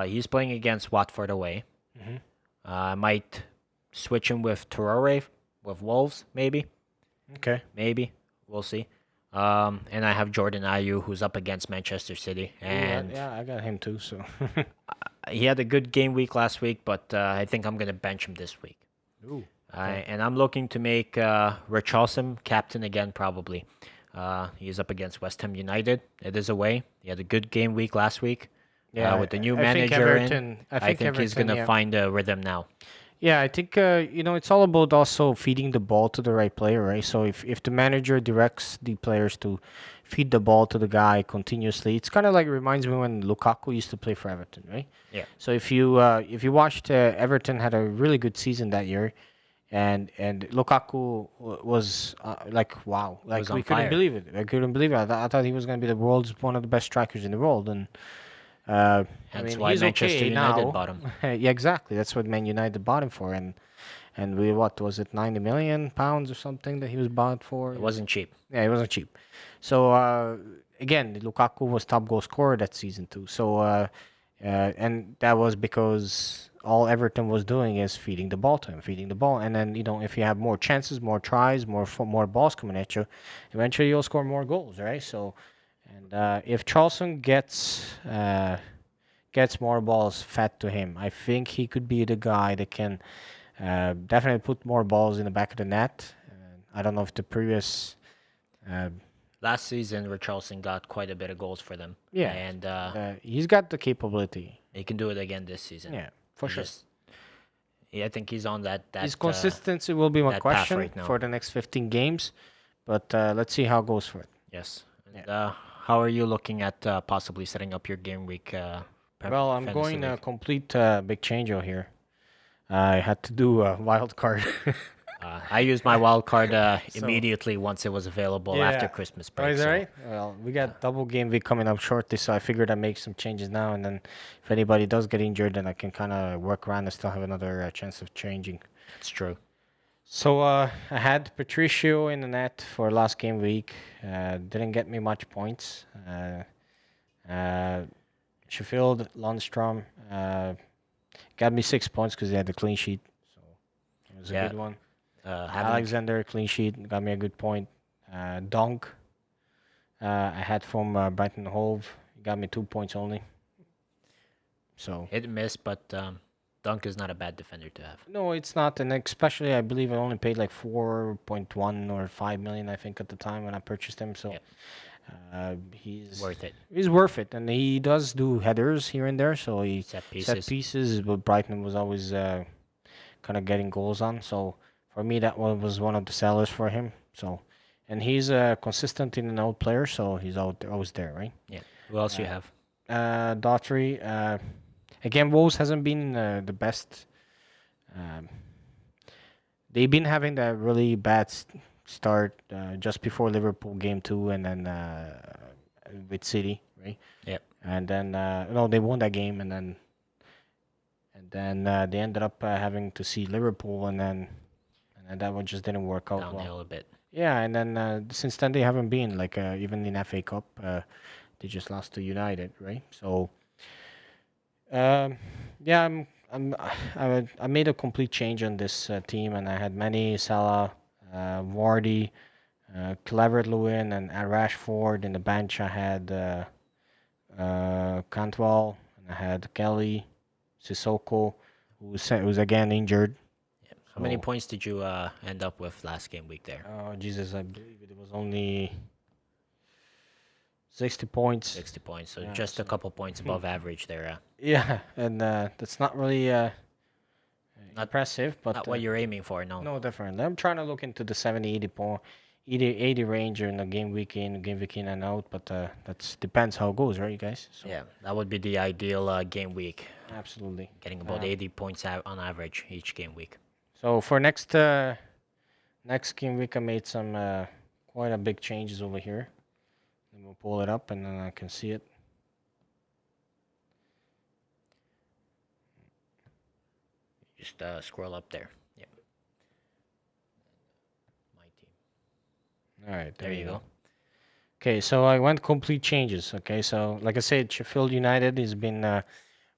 Speaker 1: He's playing against Watford away.
Speaker 2: Hmm.
Speaker 1: I might switch him with Traore with Wolves, maybe.
Speaker 2: Okay.
Speaker 1: Maybe. We'll see. And I have Jordan Ayew, who's up against Manchester City. And
Speaker 2: Yeah, I got him too. So.
Speaker 1: he had a good game week last week, but I think I'm going to bench him this week.
Speaker 2: Ooh. Okay.
Speaker 1: And I'm looking to make Richarlison captain again, probably. He's up against West Ham United. It is away. He had a good game week last week.
Speaker 2: Yeah,
Speaker 1: with the new
Speaker 2: I think
Speaker 1: manager
Speaker 2: Everton.
Speaker 1: I think he's
Speaker 2: Everton,
Speaker 1: going to
Speaker 2: yeah.
Speaker 1: find a rhythm now.
Speaker 2: Yeah, I think it's all about also feeding the ball to the right player, right? So if the manager directs the players to feed the ball to the guy continuously, it's kind of like reminds me when Lukaku used to play for Everton, right?
Speaker 1: Yeah.
Speaker 2: So if you watched Everton had a really good season that year, and Lukaku was like wow, like
Speaker 1: was on
Speaker 2: we couldn't
Speaker 1: fire.
Speaker 2: believe it. I couldn't believe it. I thought he was going to be the world's one of the best strikers in the world, and
Speaker 1: Hence why
Speaker 2: he's
Speaker 1: Manchester
Speaker 2: okay
Speaker 1: United
Speaker 2: now.
Speaker 1: bought him.
Speaker 2: Yeah, exactly. That's what Man United bought him for, and we what was it, 90 million pounds or something that he was bought for?
Speaker 1: It wasn't cheap.
Speaker 2: Yeah, it wasn't cheap. So again, Lukaku was top goal scorer that season too. So and that was because all Everton was doing is feeding the ball to him, feeding the ball, and then if you have more chances, more tries, more balls coming at you, eventually you'll score more goals, right? So. And if Charleston gets more balls fed to him, I think he could be the guy that can definitely put more balls in the back of the net. I don't know if the previous,
Speaker 1: Last season, Richarlison got quite a bit of goals for them.
Speaker 2: yeah,
Speaker 1: And
Speaker 2: he's got the capability.
Speaker 1: he can do it again this season.
Speaker 2: Yeah, for
Speaker 1: He
Speaker 2: sure.
Speaker 1: Yeah, I think he's on that.
Speaker 2: His consistency will be my
Speaker 1: that path
Speaker 2: question
Speaker 1: right now.
Speaker 2: for the next 15 games, but let's see how it goes for it.
Speaker 1: Yes. And, how are you looking at possibly setting up your game week?
Speaker 2: Well, I'm
Speaker 1: fantasy
Speaker 2: going a
Speaker 1: league?
Speaker 2: complete big change out here. I had to do a wild card.
Speaker 1: I used my wild card
Speaker 2: So-
Speaker 1: immediately once it was available
Speaker 2: Yeah.
Speaker 1: after Christmas
Speaker 2: Oh,
Speaker 1: break.
Speaker 2: is that
Speaker 1: so-
Speaker 2: right? Well, we got double game week coming up shortly, so I figured I'd make some changes now, and then if anybody does get injured, then I can kind of work around and still have another chance of changing.
Speaker 1: It's true.
Speaker 2: So I had Patricio in the net for last game week. Didn't get me much points. Sheffield, Lundstrom got me 6 points because he had the clean sheet, so it was a
Speaker 1: Yeah.
Speaker 2: good one.
Speaker 1: Having
Speaker 2: Alexander, clean sheet, got me a good point. Donk, I had from Brighton Hove, got me 2 points only. So
Speaker 1: hit and miss, but Dunk is not a bad defender to have.
Speaker 2: no, it's not, and especially I believe I only paid like 4.1 or 5 million, I think, at the time when I purchased him. So he's
Speaker 1: Worth it.
Speaker 2: He's worth it, and he does do headers here and there. So he
Speaker 1: Set
Speaker 2: set
Speaker 1: pieces.
Speaker 2: pieces, but Brighton was always kind of getting goals on. So for me, that one was one of the sellers for him. So, and he's consistent in an old player, so he's always there, right?
Speaker 1: Yeah. Who else you have?
Speaker 2: Daughtry. Again, Wolves hasn't been the best. They've been having that really bad start just before Liverpool game 2, and then with City, right?
Speaker 1: Yep.
Speaker 2: And then no, they won that game, and then they ended up having to see Liverpool, and then that one just didn't work out well.
Speaker 1: Downhill a bit.
Speaker 2: Yeah, and then since then they haven't been like even in FA Cup, they just lost to United, right? So, yeah, I made a complete change on this team, and I had Mane, Salah, Vardy, Calvert-Lewin and Rashford. In the bench, I had Cantwell, and I had Kelly, Sissoko, who's again injured.
Speaker 1: Yeah. How many
Speaker 2: So,
Speaker 1: points did you end up with last game week there?
Speaker 2: oh Jesus, I believe it was only 60 points.
Speaker 1: 60 points, so
Speaker 2: Yeah,
Speaker 1: just a
Speaker 2: so
Speaker 1: couple points above average there.
Speaker 2: yeah, and that's not really
Speaker 1: Not
Speaker 2: impressive, but
Speaker 1: not what you're aiming for, no.
Speaker 2: no, definitely. I'm trying to look into the 70, 80 point, 80 range in the game week in and out, but that's depends how it goes, right, you guys? So
Speaker 1: Yeah, that would be the ideal game week,
Speaker 2: absolutely.
Speaker 1: getting about 80 points out on average each game week.
Speaker 2: So for next game week, I made some quite a big changes over here. And we'll pull it up, and then I can see it.
Speaker 1: Just scroll up there. Yep. My team.
Speaker 2: All right,
Speaker 1: There you go.
Speaker 2: Okay, so I went complete changes. Okay, so like I said, Sheffield United has been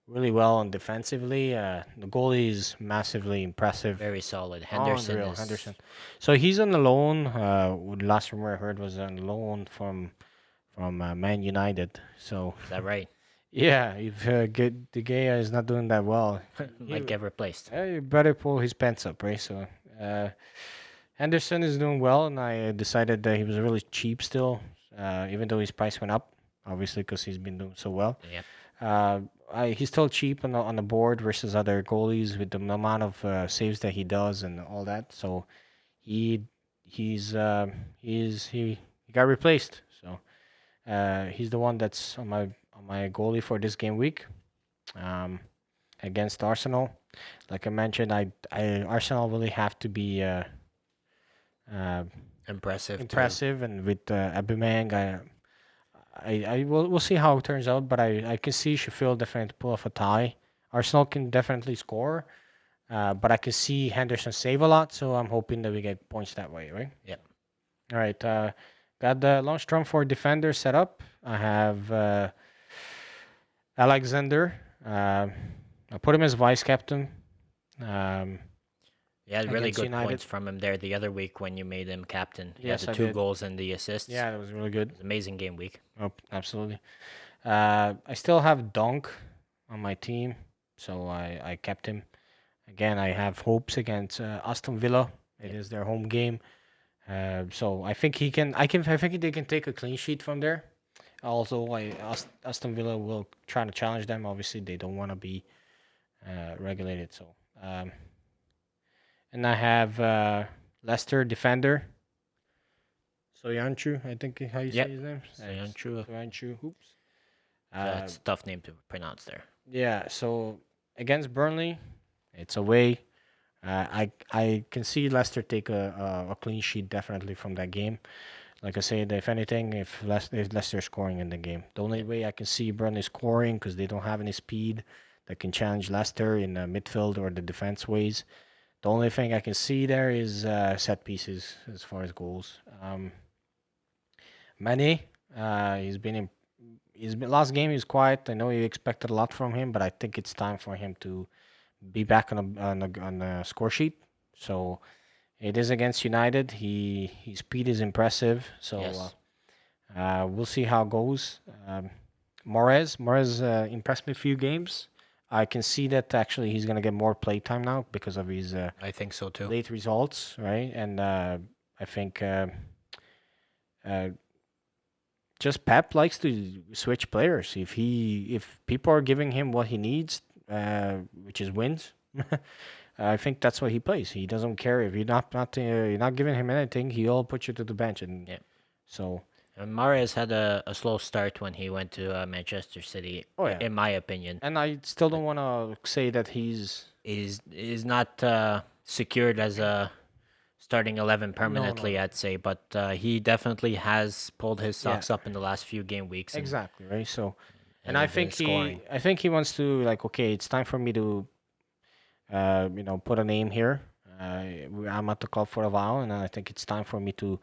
Speaker 2: really well on defensively. The goalie is massively impressive.
Speaker 1: Very solid. Henderson
Speaker 2: Unreal,
Speaker 1: is
Speaker 2: Henderson. So he's on the loan. Last rumor I heard was on loan from Man United. So
Speaker 1: Is that right?
Speaker 2: yeah, if De Gea is not doing that well,
Speaker 1: Might get replaced.
Speaker 2: you better pull his pants up, right? So Henderson is doing well, and I decided that he was really cheap still, even though his price went up, obviously because he's been doing so well.
Speaker 1: Yeah.
Speaker 2: He's still cheap on the board versus other goalies with the amount of saves that he does and all that. So he he got replaced. So he's the one that's on my goalie for this game week against Arsenal. Like I mentioned, Arsenal really have to be
Speaker 1: Impressive.
Speaker 2: impressive, and with Aubameyang, we'll see how it turns out, but I can see Sheffield definitely pull off a tie. Arsenal can definitely score, but I can see Henderson save a lot, so I'm hoping that we get points that way, right?
Speaker 1: Yep.
Speaker 2: All right, got the Lundstrom for defender set up. I have Alexander. I put him as vice captain.
Speaker 1: You had really
Speaker 2: Against
Speaker 1: good
Speaker 2: United.
Speaker 1: points from him there the other week when you made him captain. He
Speaker 2: Yes,
Speaker 1: had the
Speaker 2: I
Speaker 1: two
Speaker 2: did.
Speaker 1: goals and the assists.
Speaker 2: Yeah, that was really good.
Speaker 1: It was an amazing game week.
Speaker 2: Oh, absolutely. I still have Donk on my team, so I kept him. Again, I have hopes against Aston Villa. It is their home game, so I think he can. I think they can take a clean sheet from there. Also, Aston Villa will try to challenge them. Obviously, they don't want to be regulated. So, and I have Leicester defender. Soyanchu, I think how you
Speaker 1: Yep.
Speaker 2: say his name.
Speaker 1: Soyanchu.
Speaker 2: Soyanchu. Oops.
Speaker 1: That's a tough name to pronounce there.
Speaker 2: Yeah. So against Burnley, it's away. I can see Leicester take a clean sheet definitely from that game. Like I said, if anything, if Leicester scoring in the game, the only way I can see Burnley scoring because they don't have any speed that can challenge Leicester in the midfield or the defense ways. The only thing I can see there is set pieces as far as goals. Mane, he's been last game. He was quiet. I know you expected a lot from him, but I think it's time for him to be back on the score sheet. So it is against United. His speed is impressive. So
Speaker 1: Yes.
Speaker 2: we'll see how it goes. Morez impressed me a few games. I can see that actually he's gonna get more play time now because of his
Speaker 1: I think so too.
Speaker 2: late results, right? And I think just Pep likes to switch players. If people are giving him what he needs, which is wins, I think that's what he plays. He doesn't care if you're not giving him anything. He'll put you to the bench, and
Speaker 1: Yeah.
Speaker 2: so
Speaker 1: And Mahrez had a slow start when he went to Manchester City,
Speaker 2: oh yeah.
Speaker 1: in my opinion.
Speaker 2: And I still don't want to say that he's
Speaker 1: Is not secured as a starting 11 permanently, I'd say, but he definitely has pulled his socks up in the last few game weeks.
Speaker 2: exactly right. So, and
Speaker 1: and
Speaker 2: I
Speaker 1: been
Speaker 2: think
Speaker 1: scoring.
Speaker 2: he wants to like okay, it's time for me to put a name here. I'm at the club for a while, and I think it's time for me to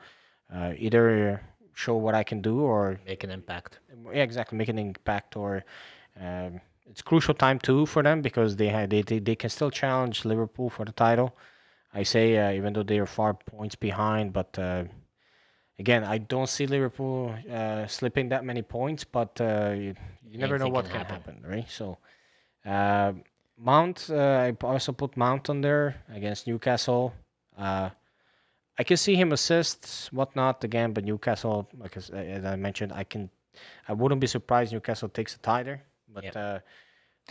Speaker 2: either show what I can do or
Speaker 1: Make an impact.
Speaker 2: yeah, exactly, make an impact or it's crucial time too for them because they can still challenge Liverpool for the title. I say even though they are far points behind, but again, I don't see Liverpool slipping that many points, but you never know
Speaker 1: Anything
Speaker 2: what
Speaker 1: can
Speaker 2: can
Speaker 1: happen.
Speaker 2: happen, right? So uh, Mount, I also put Mount on there against Newcastle. I can see him assist, whatnot again, but Newcastle, like as I mentioned, I wouldn't be surprised Newcastle takes a tie there. But
Speaker 1: Yep.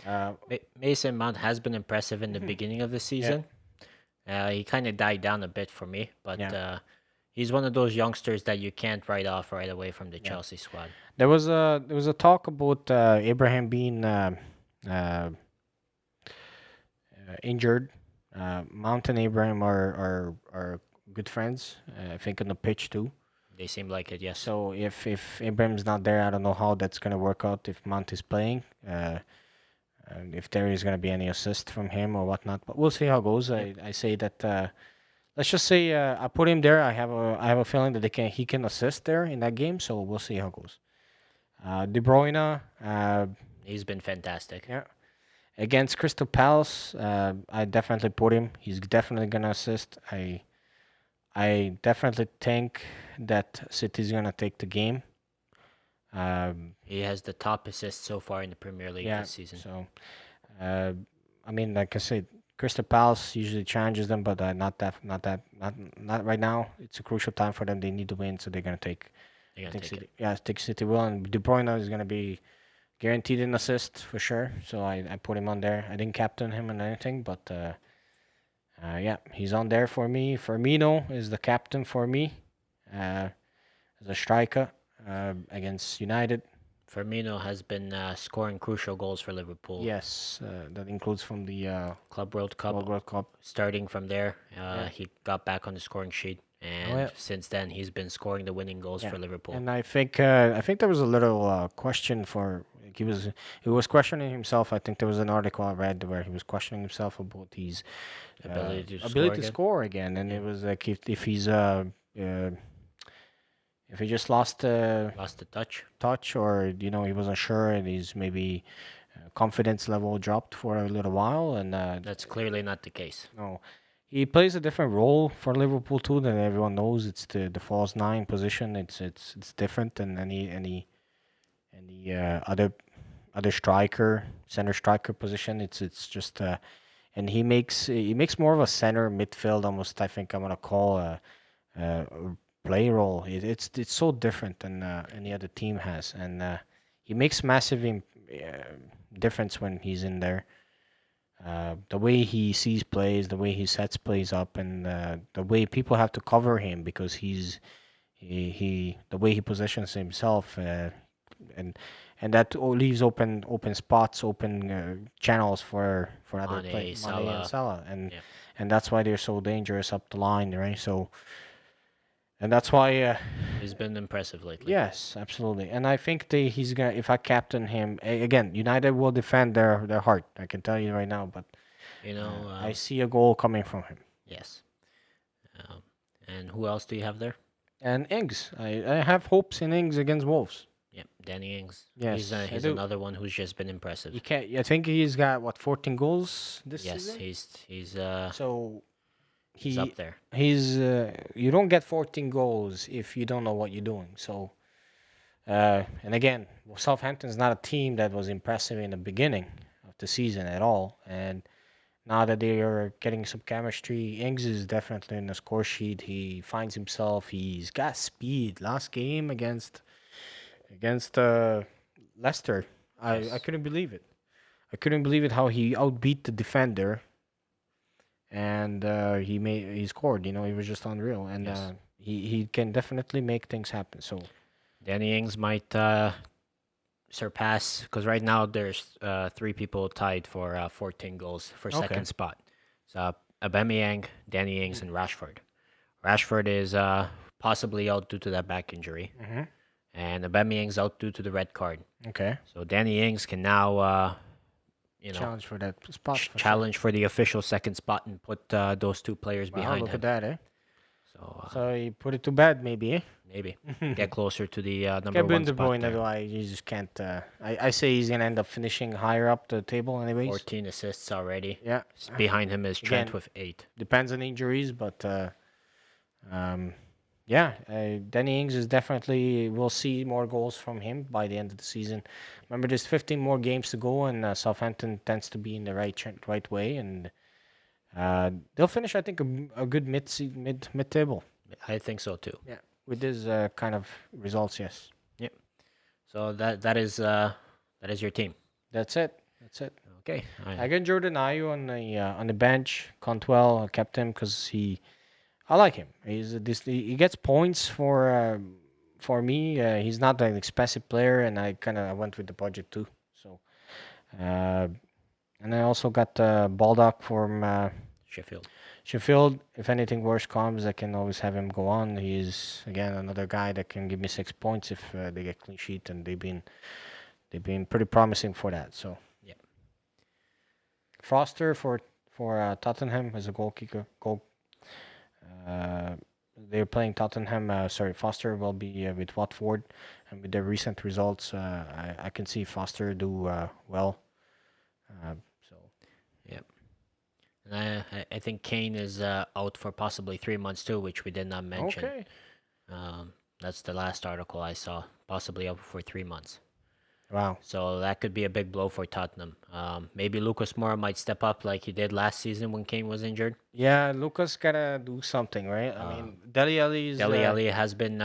Speaker 2: uh,
Speaker 1: Mason Mount has been impressive in the
Speaker 2: mhm,
Speaker 1: beginning of the
Speaker 2: yeah,
Speaker 1: season. He kind of died down a bit for me, but
Speaker 2: yeah,
Speaker 1: he's one of those youngsters that you can't write off right away from the
Speaker 2: yeah.
Speaker 1: Chelsea squad.
Speaker 2: There was a talk about Abraham being uh, injured. Mount and Abraham are good friends. I think on the pitch too.
Speaker 1: They seem like it, yes.
Speaker 2: So if Abraham's not there, I don't know how that's gonna work out if Mount is playing. And if there is gonna be any assist from him or whatnot, but we'll see how it goes.
Speaker 1: Yep.
Speaker 2: I say that let's just say I put him there. I have a feeling that he can assist there in that game. So we'll see how it goes. De Bruyne,
Speaker 1: He's been fantastic.
Speaker 2: yeah, against Crystal Palace, I definitely put him. He's definitely gonna assist. I definitely think that City's gonna take the game.
Speaker 1: He has the top assist so far in the Premier League
Speaker 2: Yeah,
Speaker 1: this season.
Speaker 2: so uh, I mean, like I said, Crystal Palace usually challenges them, but not right now. It's a crucial time for them. They need to win, so they're gonna take.
Speaker 1: They're
Speaker 2: I
Speaker 1: gonna
Speaker 2: think
Speaker 1: take
Speaker 2: City.
Speaker 1: it.
Speaker 2: Yeah, take City will, and De Bruyne is gonna be guaranteed an assist for sure. So I put him on there. I didn't captain him and anything, but yeah, he's on there for me. Firmino is the captain for me as a striker against United.
Speaker 1: Firmino has been scoring crucial goals for Liverpool.
Speaker 2: Yes, that includes from the
Speaker 1: Club World Cup.
Speaker 2: World Cup.
Speaker 1: Starting from there,
Speaker 2: Yeah.
Speaker 1: he got back on the scoring sheet, and
Speaker 2: yeah.
Speaker 1: since then he's been scoring the winning goals
Speaker 2: Yeah.
Speaker 1: for Liverpool.
Speaker 2: And I think there was a little question for like, he was questioning himself. I think there was an article I read where he was questioning himself about his ability to score again, and
Speaker 1: Yeah.
Speaker 2: it was like if he just lost
Speaker 1: Lost the touch.
Speaker 2: touch or he wasn't sure and his maybe confidence level dropped for a little while and
Speaker 1: That's clearly not the case.
Speaker 2: no, he plays a different role for Liverpool too than everyone knows. It's the false nine position. It's different than any other striker, center striker position. It's just and he makes more of a center midfield almost. I think I'm gonna call a play role. It's so different than any other team has, and he makes massive difference when he's in there. The way he sees plays, the way he sets plays up, and the way people have to cover him because he the way he positions himself, and that leaves open spots, open channels for other
Speaker 1: Mane,
Speaker 2: play, Mane and
Speaker 1: Salah.
Speaker 2: Salah,
Speaker 1: Yeah.
Speaker 2: and that's why they're so dangerous up the line, right? So, and that's why.
Speaker 1: He's been impressive lately.
Speaker 2: Yes, absolutely. And I think he's gonna. If I captain him again, United will defend their heart. I can tell you right now. But
Speaker 1: You know,
Speaker 2: I see a goal coming from him.
Speaker 1: yes. Um, and who else do you have there?
Speaker 2: And Ings, I have hopes in Ings against Wolves.
Speaker 1: Yep, Danny Ings.
Speaker 2: Yes, I
Speaker 1: He's
Speaker 2: do.
Speaker 1: another one who's just been impressive.
Speaker 2: You can't. I think he's got what 14 goals this
Speaker 1: Yes,
Speaker 2: season.
Speaker 1: he's
Speaker 2: So
Speaker 1: he's up there.
Speaker 2: he's you don't get 14 goals if you don't know what you're doing. So and again, Southampton's not a team that was impressive in the beginning of the season at all, and now that they are getting some chemistry, Ings is definitely in the score sheet. He finds himself. He's got speed. Last game against Leicester, I
Speaker 1: Yes.
Speaker 2: couldn't believe it. I couldn't believe it how he outbeat the defender, and he scored. He was just unreal, and
Speaker 1: Yes.
Speaker 2: he can definitely make things happen. So
Speaker 1: Danny Ings might surpass because right now there's three people tied for 14 goals for
Speaker 2: Okay.
Speaker 1: second spot. So Aubameyang, Danny Ings, and Rashford. Rashford is possibly out due to that back injury,
Speaker 2: Mhm.
Speaker 1: and Aubameyang's out due to the red card.
Speaker 2: Okay,
Speaker 1: So Danny Ings can now
Speaker 2: challenge for that spot. For sure.
Speaker 1: challenge for the official second spot and put those two players
Speaker 2: Wow,
Speaker 1: behind
Speaker 2: look
Speaker 1: him.
Speaker 2: at that, eh?
Speaker 1: So
Speaker 2: So he put it to bed, maybe, eh?
Speaker 1: maybe get closer to the number
Speaker 2: Kevin
Speaker 1: one
Speaker 2: De
Speaker 1: spot
Speaker 2: Bruyne,
Speaker 1: there.
Speaker 2: though, you just can't. I say he's gonna end up finishing higher up the table, anyways.
Speaker 1: 14 assists already.
Speaker 2: Yeah,
Speaker 1: Behind him is Trent
Speaker 2: Again.
Speaker 1: with 8.
Speaker 2: depends on injuries, but yeah, Yeah, Danny Ings is definitely. We'll see more goals from him by the end of the season. Remember, there's 15 more games to go, and Southampton tends to be in the right way, and they'll finish, I think, a good mid table.
Speaker 1: I think so too.
Speaker 2: Yeah, with this kind of results, yes.
Speaker 1: Yep. So that is your team.
Speaker 2: That's it. That's it.
Speaker 1: Okay.
Speaker 2: I got Jordan Ayew on the bench. Cantwell, I kept him because I like him. He gets points for me. He's not an expensive player, and I went with the budget too. So, uh, and I also got Baldock from
Speaker 1: Sheffield.
Speaker 2: Sheffield. If anything worse comes, I can always have him go on. He's again another guy that can give me 6 points if they get clean sheet, and they've been pretty promising for that. So,
Speaker 1: Yeah.
Speaker 2: Foster for Tottenham as a goalkeeper. Uh, they're playing Tottenham. Sorry, Foster will be with Watford, and with the recent results, I can see Foster do well. So
Speaker 1: Yep. And I think Kane is out for possibly 3 months too, which we did not mention.
Speaker 2: okay,
Speaker 1: That's the last article I saw. Possibly out for 3 months.
Speaker 2: wow,
Speaker 1: So that could be a big blow for Tottenham. Maybe Lucas Moura might step up like he did last season when Kane was injured.
Speaker 2: yeah, Lucas gotta do something, right? I mean, Dele Alli's
Speaker 1: Dele Alli has been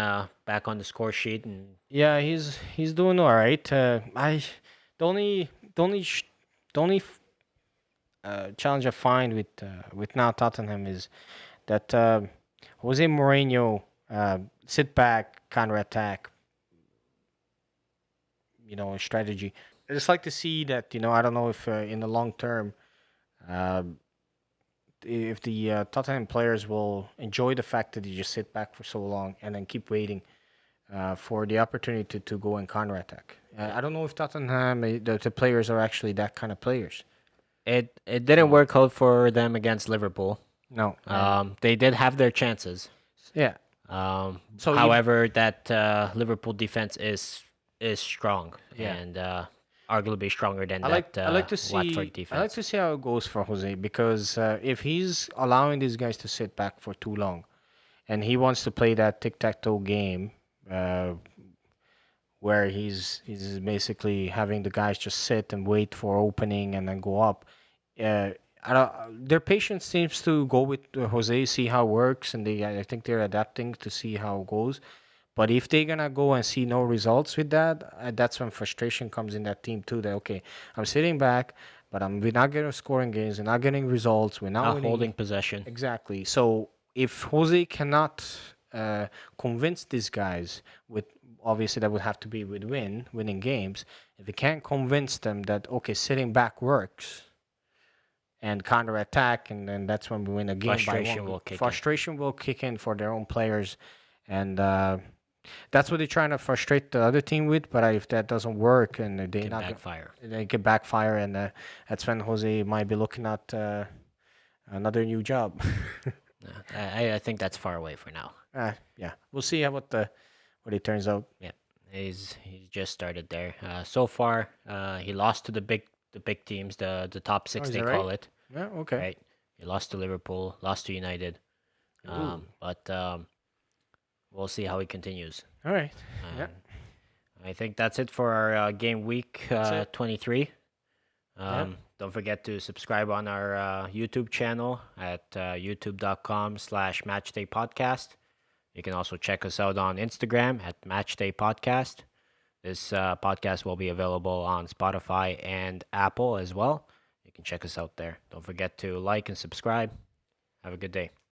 Speaker 1: back on the score sheet, and
Speaker 2: yeah, he's doing all right. The only the only sh- the only challenge I find with now Tottenham is that Jose Mourinho sit back, counter attack, strategy. I just like to see that. I don't know if in the long term, uh, if the Tottenham players will enjoy the fact that you just sit back for so long and then keep waiting for the opportunity to go and counter attack. I don't know if Tottenham, the players are actually that kind of players.
Speaker 1: it didn't work out for them against Liverpool.
Speaker 2: No.
Speaker 1: They did have their chances.
Speaker 2: Yeah. So
Speaker 1: However, that Liverpool defense is strong
Speaker 2: Yeah.
Speaker 1: and arguably stronger than
Speaker 2: I like
Speaker 1: that
Speaker 2: I like to see
Speaker 1: Watford
Speaker 2: I
Speaker 1: defense.
Speaker 2: like to see how it goes for Jose because if he's allowing these guys to sit back for too long, and he wants to play that tic tac toe game, where he's basically having the guys just sit and wait for opening and then go up. Uh, I don't, their patience seems to go with Jose, see how it works, and I think they're adapting to see how it goes. But if they're gonna go and see no results with that, that's when frustration comes in that team too. That okay, I'm sitting back, but we're not getting scoring games, we're not getting results, we're not
Speaker 1: Not
Speaker 2: winning.
Speaker 1: holding possession.
Speaker 2: Exactly. So if Jose cannot convince these guys with obviously that would have to be with winning games. If he can't convince them that okay, sitting back works and counter attack, and then that's when we win a game
Speaker 1: Frustration
Speaker 2: by one.
Speaker 1: will kick in.
Speaker 2: Frustration will kick in for their own players, and that's what they're trying to frustrate the other team with. But if that doesn't work, and they
Speaker 1: Can
Speaker 2: not
Speaker 1: backfire.
Speaker 2: they could backfire, and that's when Jose might be looking at another new job.
Speaker 1: I think that's far away for now.
Speaker 2: Yeah, we'll see what it turns out.
Speaker 1: Yeah, he's just started there. So far, he lost to the big teams, the top six
Speaker 2: is
Speaker 1: they
Speaker 2: that
Speaker 1: call
Speaker 2: right?
Speaker 1: it.
Speaker 2: Yeah, okay.
Speaker 1: Right. He lost to Liverpool, lost to United.
Speaker 2: Ooh.
Speaker 1: But we'll see how he continues.
Speaker 2: All right. Yeah.
Speaker 1: Um, I think that's it for our game week
Speaker 2: it.
Speaker 1: 23. Don't forget to subscribe on our YouTube channel at youtube.com/matchday podcast. You can also check us out on Instagram at Matchday Podcast. This podcast will be available on Spotify and Apple as well. You can check us out there. Don't forget to like and subscribe. Have a good day.